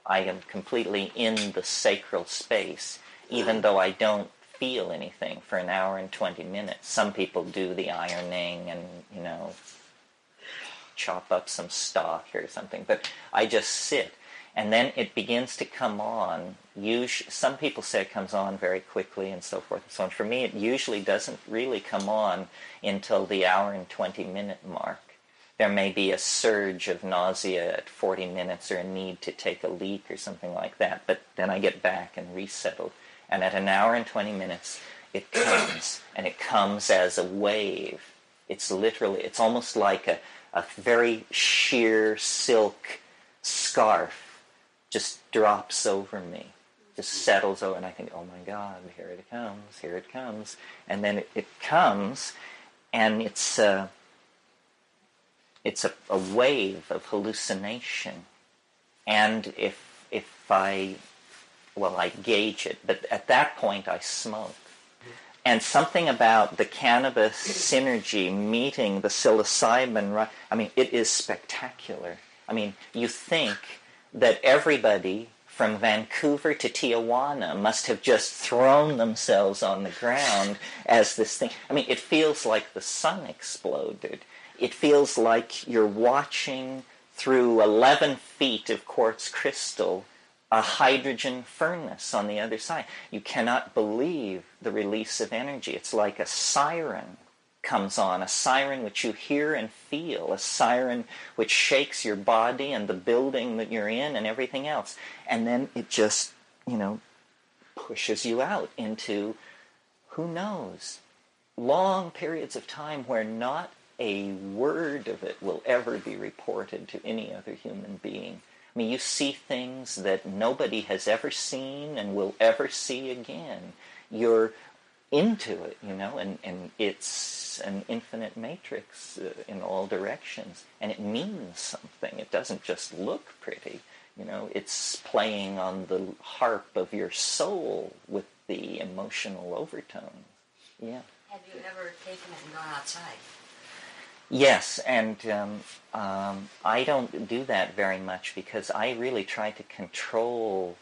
I am completely in the sacral space, even though I don't feel anything for an hour and 20 minutes. Some people do the ironing and, chop up some stock or something, but I just sit. And then it begins to come on. Some people say it comes on very quickly and so forth and so on. For me, it usually doesn't really come on until the hour and 20-minute mark. There may be a surge of nausea at 40 minutes or a need to take a leak or something like that, but then I get back and resettled. And at an hour and 20 minutes, it comes, and it comes as a wave. It's almost like a very sheer silk scarf just drops over me, just settles over, and I think, oh my God, here it comes. And then it comes, and it's a wave of hallucination. And if I gauge it, but at that point I smoke. And something about the cannabis synergy meeting the psilocybin, it is spectacular. You think that everybody from Vancouver to Tijuana must have just thrown themselves on the ground as this thing. It feels like the sun exploded. It feels like you're watching through 11 feet of quartz crystal a hydrogen furnace on the other side. You cannot believe the release of energy. It's like a siren comes on, a siren which you hear and feel, a siren which shakes your body and the building that you're in and everything else. And then it just, pushes you out into, who knows, long periods of time where not a word of it will ever be reported to any other human being. You see things that nobody has ever seen and will ever see again. You're into it, and it's an infinite matrix in all directions, and it means something. It doesn't just look pretty, it's playing on the harp of your soul with the emotional overtones. Yeah. Have you ever taken it and gone outside? Yes, and I don't do that very much because I really try to control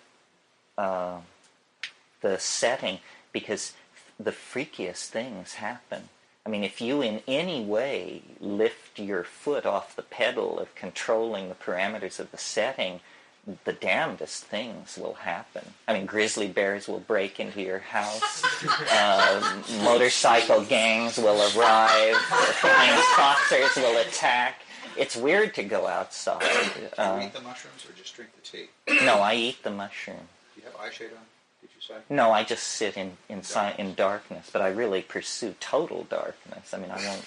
the setting, because the freakiest things happen. If you in any way lift your foot off the pedal of controlling the parameters of the setting, the damnedest things will happen. Grizzly bears will break into your house. Motorcycle gangs will arrive. Flying saucers will attack. It's weird to go outside. Do you eat the mushrooms or just drink the tea? No, I eat the mushroom. Do you have eye shade on, did you say? No, I just sit in darkness, but I really pursue total darkness. I won't,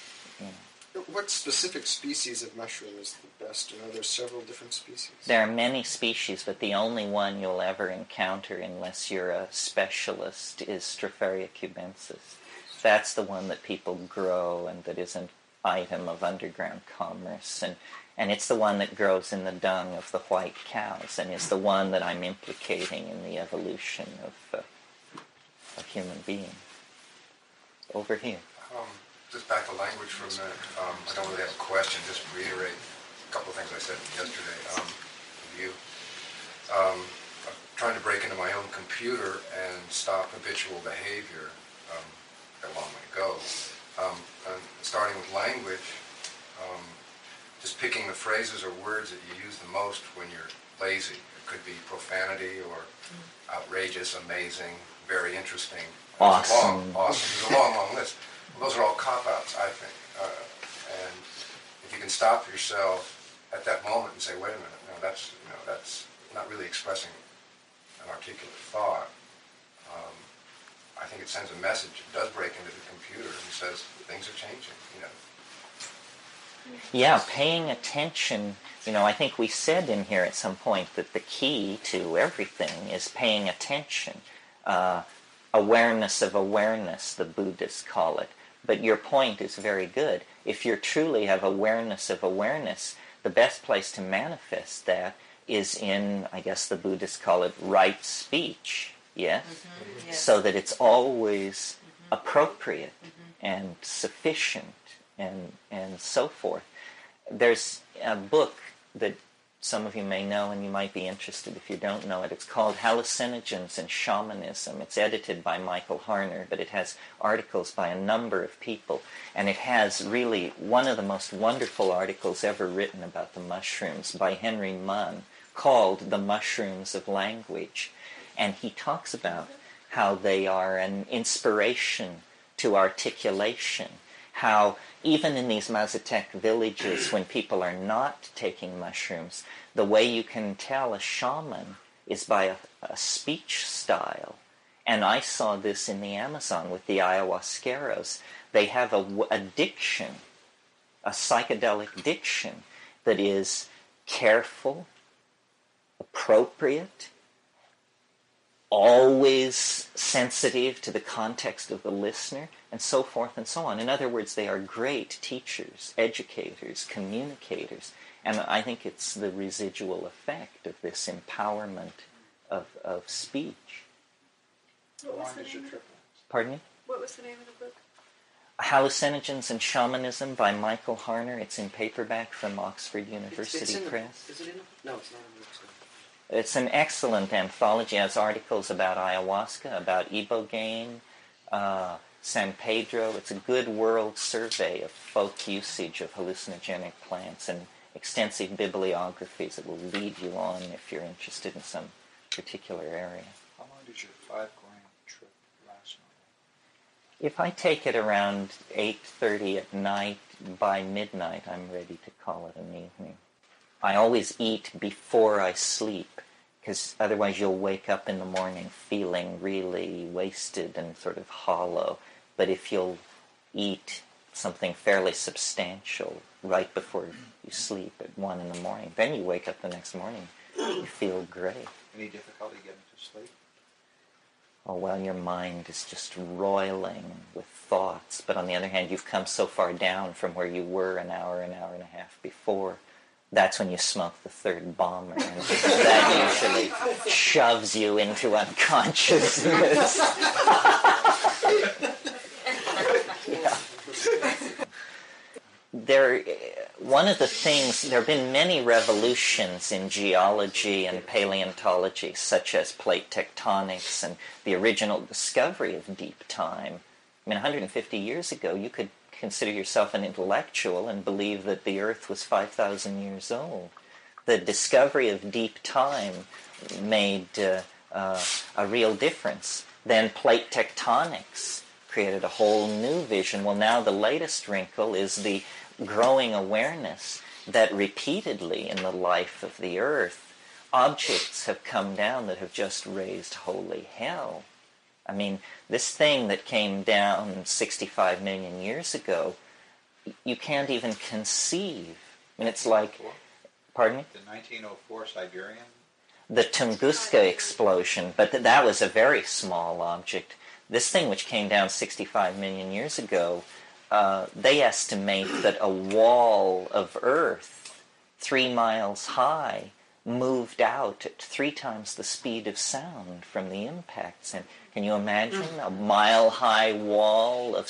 What specific species of mushroom is the best? Are there several different species? There are many species, but the only one you'll ever encounter unless you're a specialist is Stropharia cubensis. That's the one that people grow and that is an item of underground commerce. And it's the one that grows in the dung of the white cows and is the one that I'm implicating in the evolution of human beings. Over here. Just back to language for a minute. I don't really have a question, just reiterate a couple of things I said yesterday with you. I'm trying to break into my own computer and stop habitual behavior. Got a long way to go. And starting with language, just picking the phrases or words that you use the most when you're lazy. It could be profanity or outrageous, amazing, very interesting. Awesome. There's a long, long list. Well, those are all cop-outs, I think. And if you can stop yourself at that moment and say, wait a minute, that's not really expressing an articulate thought. I think it sends a message. It does break into the computer and says things are changing. Yeah, paying attention. I think we said in here at some point that the key to everything is paying attention. Awareness of awareness, the Buddhists call it. But your point is very good. If you truly have awareness of awareness, the best place to manifest that is in, I guess the Buddhists call it right speech, yes? Mm-hmm. Yes. So that it's always appropriate and sufficient and so forth. There's a book that some of you may know, and you might be interested if you don't know it. It's called Hallucinogens and Shamanism. It's edited by Michael Harner, but it has articles by a number of people. And it has really one of the most wonderful articles ever written about the mushrooms by Henry Munn, called The Mushrooms of Language. And he talks about how they are an inspiration to articulation, how even in these Mazatec villages, when people are not taking mushrooms, the way you can tell a shaman is by a speech style. And I saw this in the Amazon with the ayahuasqueros. They have a diction, a psychedelic diction, that is careful, appropriate, always sensitive to the context of the listener, and so forth and so on. In other words, they are great teachers, educators, communicators, and I think it's the residual effect of this empowerment of speech. What was the name of it? Pardon me? What was the name of the book? Hallucinogens and Shamanism by Michael Harner. It's in paperback from Oxford University Press. Is it in? No, it's not in the bookstore. It's an excellent anthology. It has articles about ayahuasca, about ibogaine, San Pedro. It's a good world survey of folk usage of hallucinogenic plants and extensive bibliographies that will lead you on if you're interested in some particular area. How long did your 5-gram trip last night? If I take it around 8:30 at night, by midnight I'm ready to call it an evening. I always eat before I sleep, because otherwise you'll wake up in the morning feeling really wasted and sort of hollow. But if you'll eat something fairly substantial right before you sleep at 1 in the morning, then you wake up the next morning, you feel great. Any difficulty getting to sleep? Oh, well, your mind is just roiling with thoughts. But on the other hand, you've come so far down from where you were an hour and a half before. That's when you smoke the third bomber, and that usually shoves you into unconsciousness. Yeah. One of the things, there have been many revolutions in geology and paleontology, such as plate tectonics and the original discovery of deep time. I mean, 150 years ago, you could consider yourself an intellectual and believe that the Earth was 5,000 years old. The discovery of deep time made a real difference. Then plate tectonics created a whole new vision. Well, now the latest wrinkle is the growing awareness that repeatedly in the life of the Earth, objects have come down that have just raised holy hell. I mean, this thing that came down 65 million years ago, you can't even conceive. I mean, it's like, pardon me? The 1904 Siberian? The Tunguska explosion, but that was a very small object. This thing which came down 65 million years ago, they estimate that a wall of Earth 3 miles high moved out at 3 times the speed of sound from the impacts. And can you imagine a mile-high wall of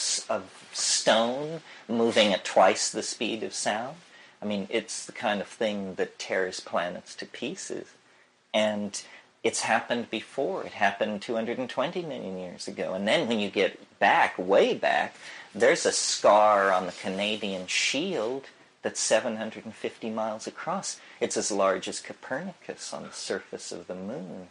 stone moving at twice the speed of sound? I mean, it's the kind of thing that tears planets to pieces. And it's happened before. It happened 220 million years ago. And then when you get back, way back, there's a scar on the Canadian shield that's 750 miles across. It's as large as Copernicus on the surface of the moon.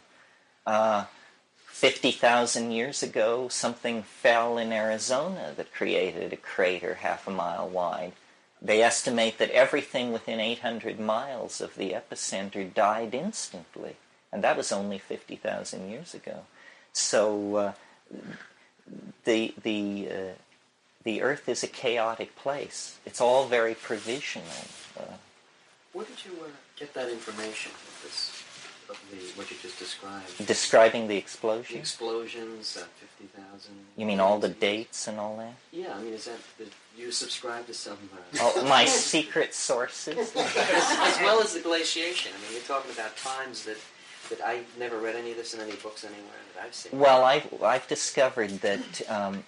50,000 years ago, something fell in Arizona that created a crater half a mile wide. They estimate that everything within 800 miles of the epicenter died instantly. And that was only 50,000 years ago. So the Earth is a chaotic place. It's all very provisional. Where did you get that information of what you just described? Describing the explosion? The explosions, 50,000. You mean all the dates and all that? Yeah, I mean, do you subscribe to some... my secret sources? As well as the glaciation. I mean, you're talking about times that I never read any of this in any books anywhere that I've seen. Well, I've discovered that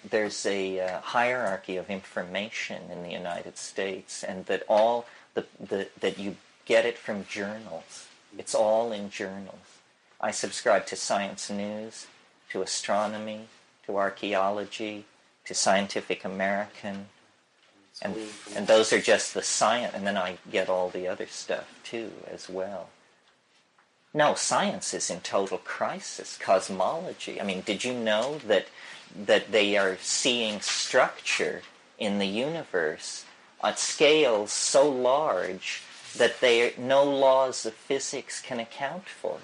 there's a hierarchy of information in the United States, and that all that you get it from journals. It's all in journals. I subscribe to Science News, to astronomy, to archaeology, to Scientific American, and those are just the science, and then I get all the other stuff too as well. No, science is in total crisis. Cosmology. I mean, did you know that they are seeing structure in the universe at scales so large that no laws of physics can account for it?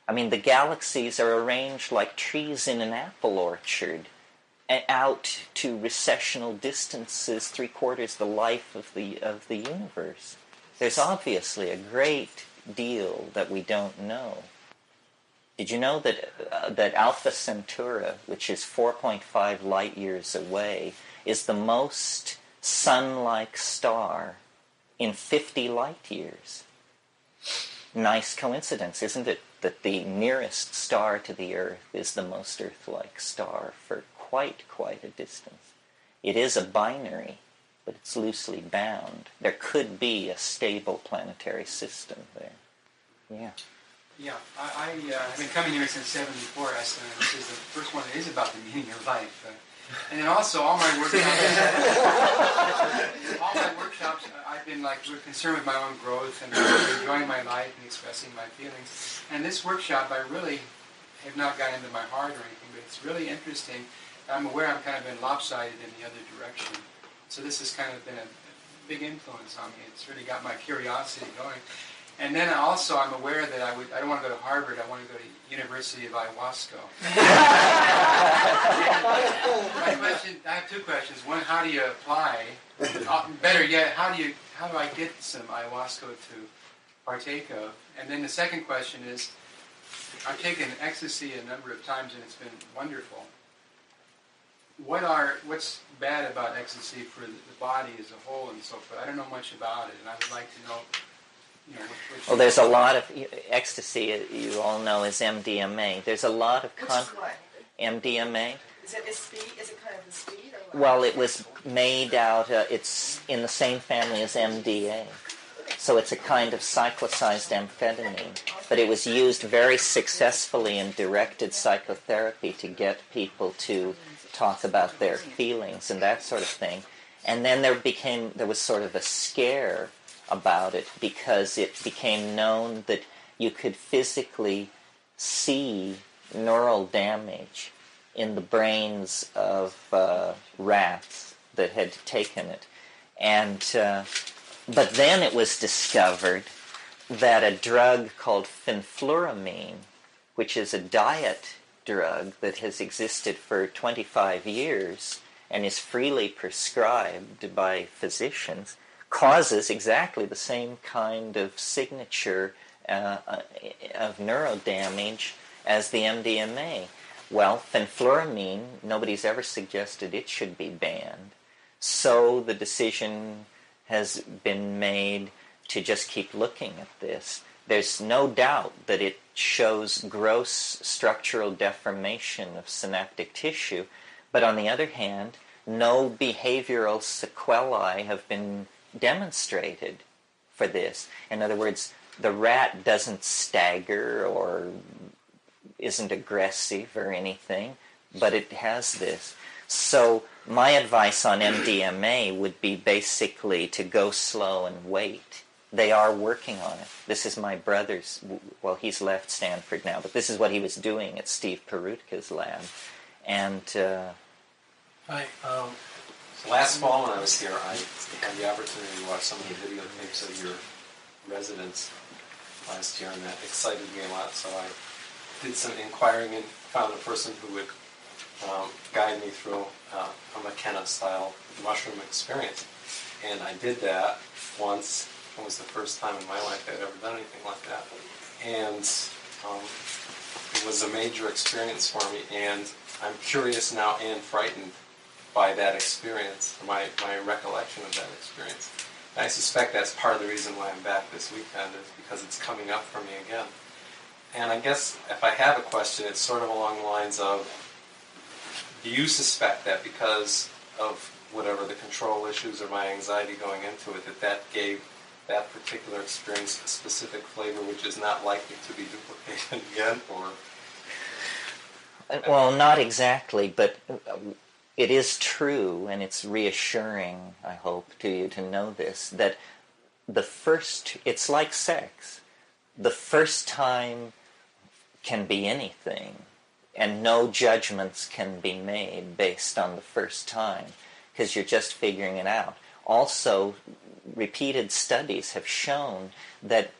I mean, the galaxies are arranged like trees in an apple orchard, out to recessional distances, 3/4 the life of the universe. There's obviously a great deal that we don't know. Did you know that Alpha Centauri, which is 4.5 light years away, is the most sun-like star in 50 light years? Nice coincidence, isn't it, that the nearest star to the Earth is the most Earth-like star for quite a distance. It is a binary, but it's loosely bound. There could be a stable planetary system there. Yeah. Yeah, I've been coming here since '74, Esther, and this is the first one that is about the meaning of life. And then also all my workshops, I've been concerned with my own growth and enjoying my life and expressing my feelings. And this workshop, I really have not gotten into my heart or anything, but it's really interesting. I'm aware I'm kind of been lopsided in the other direction. So this has kind of been a big influence on me. It's really got my curiosity going. And then also I'm aware that I don't want to go to Harvard, I want to go to University of Ayahuasca. My question, I have two questions. One, how do you apply? Better yet, how do I get some ayahuasca to partake of? And then the second question is, I've taken ecstasy a number of times and it's been wonderful. What's bad about ecstasy for the body as a whole and so forth? I don't know much about it, and I would like to know. Well, there's a lot of ecstasy. You all know is MDMA. There's a lot of Which is what? MDMA. Is it speed? Is it kind of the speed? Or what? Well, it was made out. It's in the same family as MDA, so it's a kind of cyclicized amphetamine. But it was used very successfully in directed psychotherapy to get people to talk about their feelings and that sort of thing. And then there was sort of a scare about it because it became known that you could physically see neural damage in the brains of rats that had taken it. And but then it was discovered that a drug called fenfluramine, which is a diet drug that has existed for 25 years and is freely prescribed by physicians, causes exactly the same kind of signature of neurodamage as the MDMA. Well, fenfluramine, nobody's ever suggested it should be banned. So the decision has been made to just keep looking at this. There's no doubt that it shows gross structural deformation of synaptic tissue, but on the other hand, no behavioral sequelae have been demonstrated for this. In other words, the rat doesn't stagger or isn't aggressive or anything, but it has this. So my advice on MDMA would be basically to go slow and wait. They are working on it. This is my brother's, well, he's left Stanford now, but this is what he was doing at Steve Perutka's lab. And Hi. So last fall when I was here, I had the opportunity to watch some of the videotapes of your residents last year, and that excited me a lot. So I did some inquiring and found a person who would guide me through a Mckenna-style mushroom experience. And I did that once. It was the first time in my life I'd ever done anything like that. And it was a major experience for me, and I'm curious now and frightened by that experience, my recollection of that experience. And I suspect that's part of the reason why I'm back this weekend, is because it's coming up for me again. And I guess if I have a question, it's sort of along the lines of, do you suspect that because of whatever the control issues or my anxiety going into it, that gave that particular experience a specific flavor which is not likely to be duplicated again, or? Well, not exactly, but it is true, and it's reassuring, I hope, to you to know this, that it's like sex. The first time can be anything, and no judgments can be made based on the first time, because you're just figuring it out. Also, repeated studies have shown that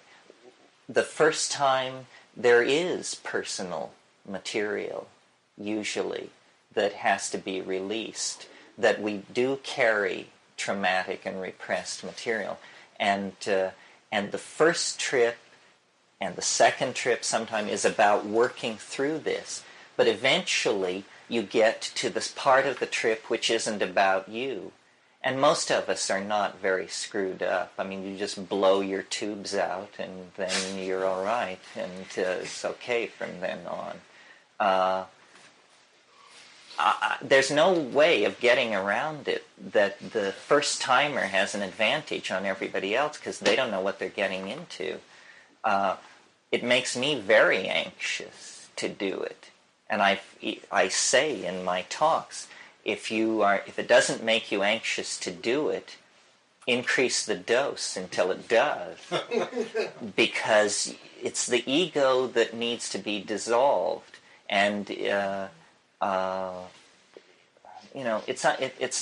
the first time there is personal material, usually, that has to be released, that we do carry traumatic and repressed material. And the first trip and the second trip sometimes is about working through this. But eventually you get to this part of the trip which isn't about you. And most of us are not very screwed up. I mean, you just blow your tubes out and then you're all right, and it's okay from then on. There's no way of getting around it that the first timer has an advantage on everybody else because they don't know what they're getting into. It makes me very anxious to do it. And I say in my talks, if it doesn't make you anxious to do it, increase the dose until it does. Because it's the ego that needs to be dissolved. And it's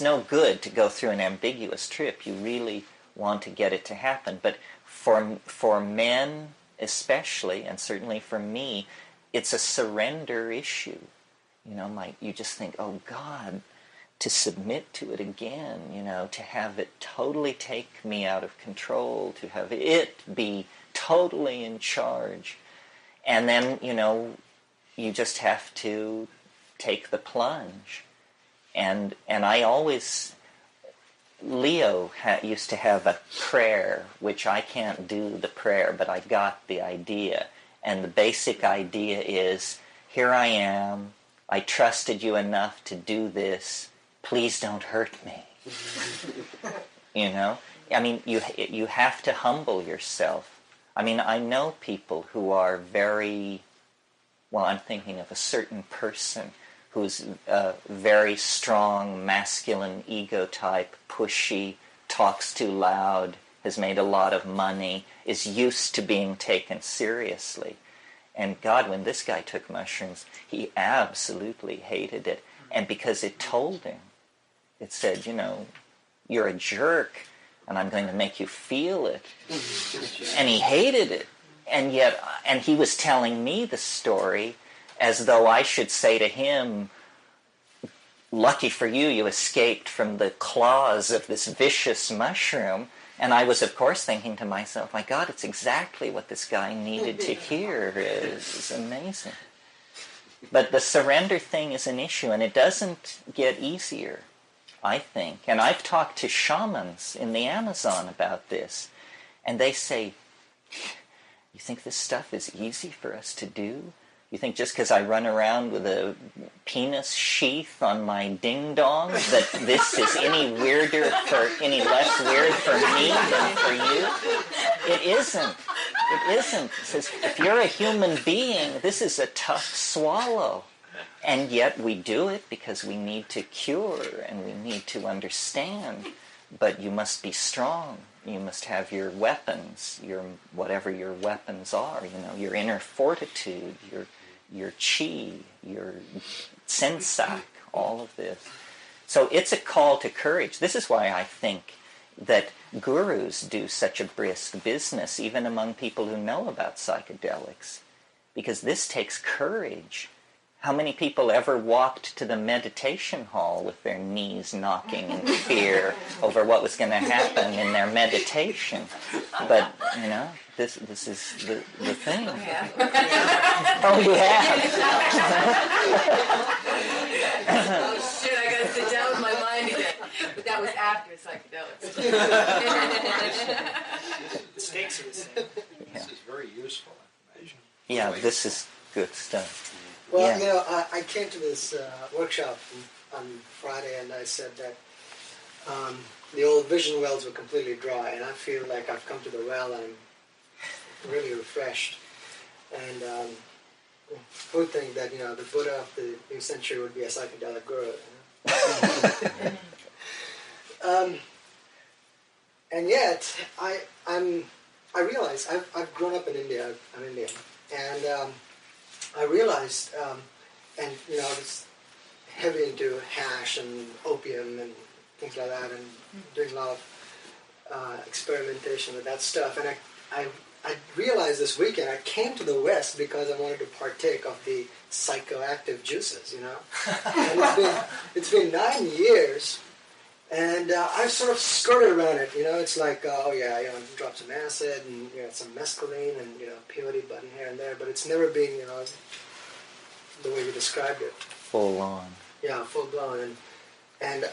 no good to go through an ambiguous trip. You really want to get it to happen. But for men especially, and certainly for me, it's a surrender issue. You just think, oh God, to submit to it again, to have it totally take me out of control, to have it be totally in charge. And then, you just have to take the plunge. And I always, Leo used to have a prayer, which I can't do the prayer, but I got the idea. And the basic idea is, here I am, I trusted you enough to do this, please don't hurt me. I mean, you have to humble yourself. I mean, I know people who are I'm thinking of a certain person who's a very strong, masculine ego type, pushy, talks too loud, has made a lot of money, is used to being taken seriously. And God, when this guy took mushrooms, he absolutely hated it. And because it told him, it said, you're a jerk, and I'm going to make you feel it. And he hated it. And he was telling me the story as though I should say to him, lucky for you, you escaped from the claws of this vicious mushroom. And I was, of course, thinking to myself, my God, it's exactly what this guy needed to hear. It's amazing. But the surrender thing is an issue, and it doesn't get easier, I think. And I've talked to shamans in the Amazon about this, and they say, you think this stuff is easy for us to do? You think just because I run around with a penis sheath on my ding-dong that this is any less weird for me than for you? It isn't. It isn't. It says, if you're a human being, this is a tough swallow. And yet we do it because we need to cure and we need to understand. But you must be strong. You must have your weapons, whatever your weapons are, your inner fortitude, your chi, your sensak, all of this. So it's a call to courage. This is why I think that gurus do such a brisk business, even among people who know about psychedelics, because this takes courage. How many people ever walked to the meditation hall with their knees knocking in fear over what was going to happen in their meditation? But, this is the thing. Oh, you have? Oh, shit, I got to sit down with my mind again. But that was after psychedelics. The stakes are the same. This is very useful information. Yeah, this is good stuff. Well, Yeah. I came to this workshop on Friday, and I said that the old vision wells were completely dry, and I feel like I've come to the well and I'm really refreshed. And who would think that, the Buddha of the new century would be a psychedelic guru? And yet, I realize I've grown up in India. I'm Indian, and I realized, and I was heavy into hash and opium and things like that, and doing a lot of experimentation with that stuff. And I realized this weekend I came to the West because I wanted to partake of the psychoactive juices, And it's been 9 years, and I've sort of skirted around it. It's like, drop some acid and some mescaline and peyote button here and there, but it's never been the way you described it. Full on. Yeah, full blown, and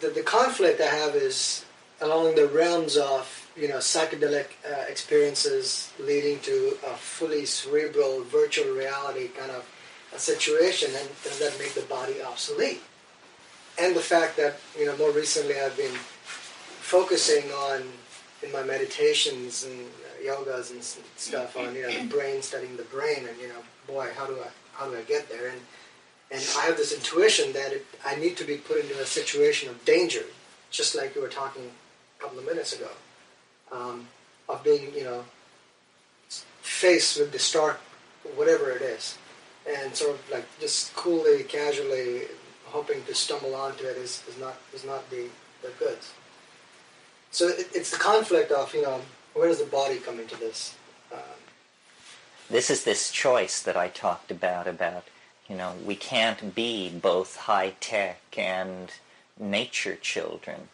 the conflict I have is along the realms of psychedelic experiences leading to a fully cerebral virtual reality kind of a situation, and does that make the body obsolete? And the fact that more recently I've been focusing on in my meditations and yogas and stuff on the brain, studying the brain, and boy, how do I get there? And I have this intuition that I need to be put into a situation of danger, just like you were talking a couple of minutes ago, of being faced with the stark whatever it is, and sort of like just coolly, casually hoping to stumble onto it is not the goods. So it's the conflict of where does the body come into this? This is this choice that I talked about, we can't be both high-tech and nature children.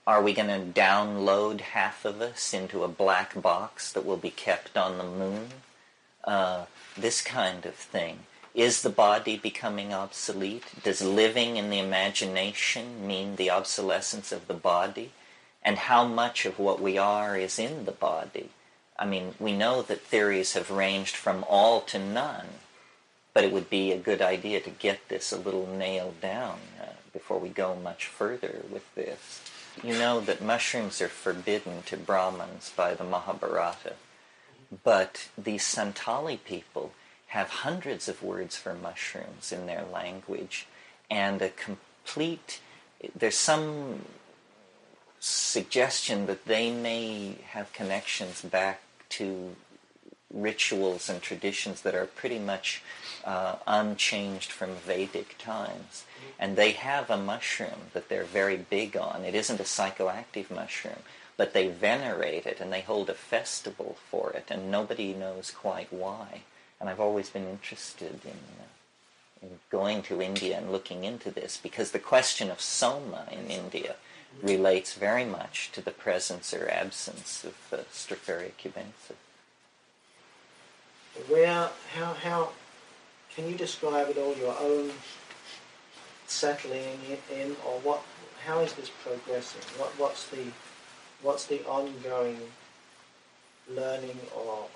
Are we going to download half of us into a black box that will be kept on the moon? This kind of thing. Is the body becoming obsolete? Does living in the imagination mean the obsolescence of the body? And how much of what we are is in the body? I mean, we know that theories have ranged from all to none, but it would be a good idea to get this a little nailed down before we go much further with this. You know that mushrooms are forbidden to Brahmins by the Mahabharata, but these Santali people have hundreds of words for mushrooms in their language, and there's some suggestion that they may have connections back to rituals and traditions that are pretty much unchanged from Vedic times. And they have a mushroom that they're very big on. It isn't a psychoactive mushroom, but they venerate it and they hold a festival for it, and nobody knows quite why. And I've always been interested in going to India and looking into this, because the question of soma in India relates very much to the presence or absence of Stropharia cubensis. How can you describe at all your own settling in, or how is this progressing? What's the ongoing learning or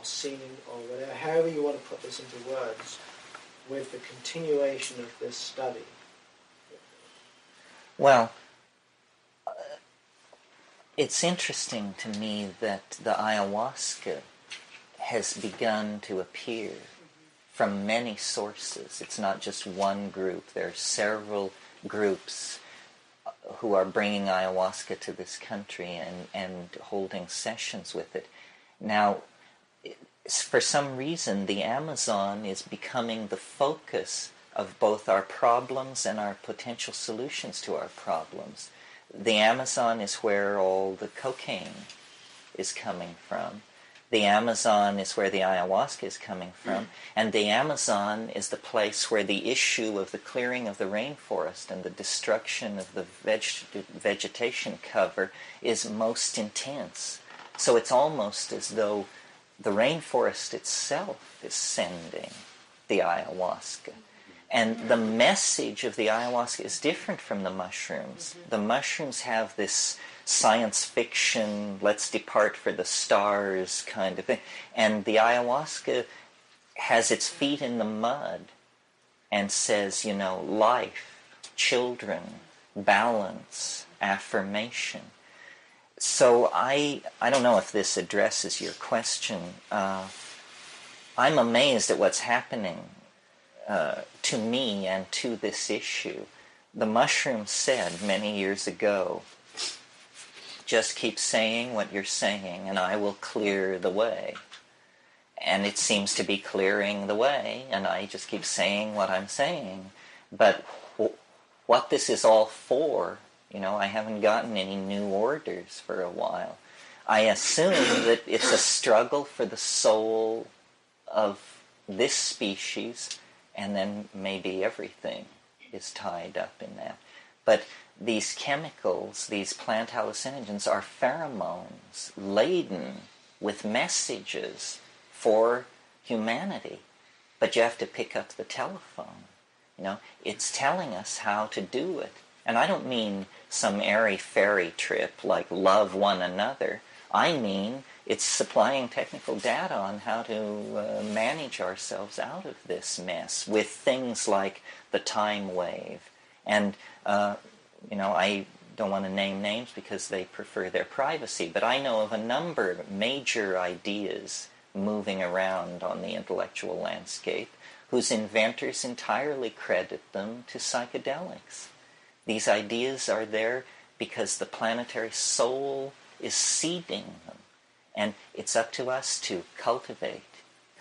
seeing or whatever, however you want to put this into words, with the continuation of this study? Well, it's interesting to me that the ayahuasca has begun to appear from many sources. It's not just one group. There are several groups who are bringing ayahuasca to this country and holding sessions with it. Now, for some reason, the Amazon is becoming the focus of both our problems and our potential solutions to our problems. The Amazon is where all the cocaine is coming from. The Amazon is where the ayahuasca is coming from. And the Amazon is the place where the issue of the clearing of the rainforest and the destruction of the vegetation cover is most intense. So it's almost as though the rainforest itself is sending the ayahuasca. And the message of the ayahuasca is different from the mushrooms. The mushrooms have this science fiction, let's depart for the stars kind of thing. And the ayahuasca has its feet in the mud and says, life, children, balance, affirmation. So I don't know if this addresses your question. I'm amazed at what's happening to me and to this issue. The mushroom said many years ago, just keep saying what you're saying and I will clear the way. And it seems to be clearing the way, and I just keep saying what I'm saying. But what this is all for, I haven't gotten any new orders for a while. I assume that it's a struggle for the soul of this species, and then maybe everything is tied up in that. But these chemicals, these plant hallucinogens, are pheromones laden with messages for humanity. But you have to pick up the telephone. It's telling us how to do it. And I don't mean some airy-fairy trip like love one another. I mean it's supplying technical data on how to manage ourselves out of this mess with things like the time wave. And, I don't want to name names because they prefer their privacy, but I know of a number of major ideas moving around on the intellectual landscape whose inventors entirely credit them to psychedelics. These ideas are there because the planetary soul is seeding them. And it's up to us to cultivate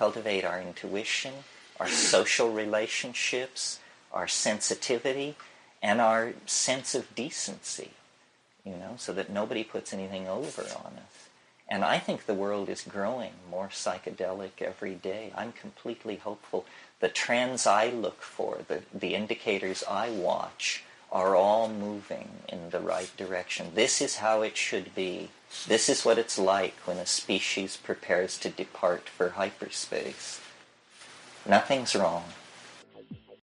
our intuition, our social relationships, our sensitivity, and our sense of decency, so that nobody puts anything over on us. And I think the world is growing more psychedelic every day. I'm completely hopeful. The trends I look for, the indicators I watch, are all moving in the right direction. This is how it should be. This is what it's like when a species prepares to depart for hyperspace. Nothing's wrong.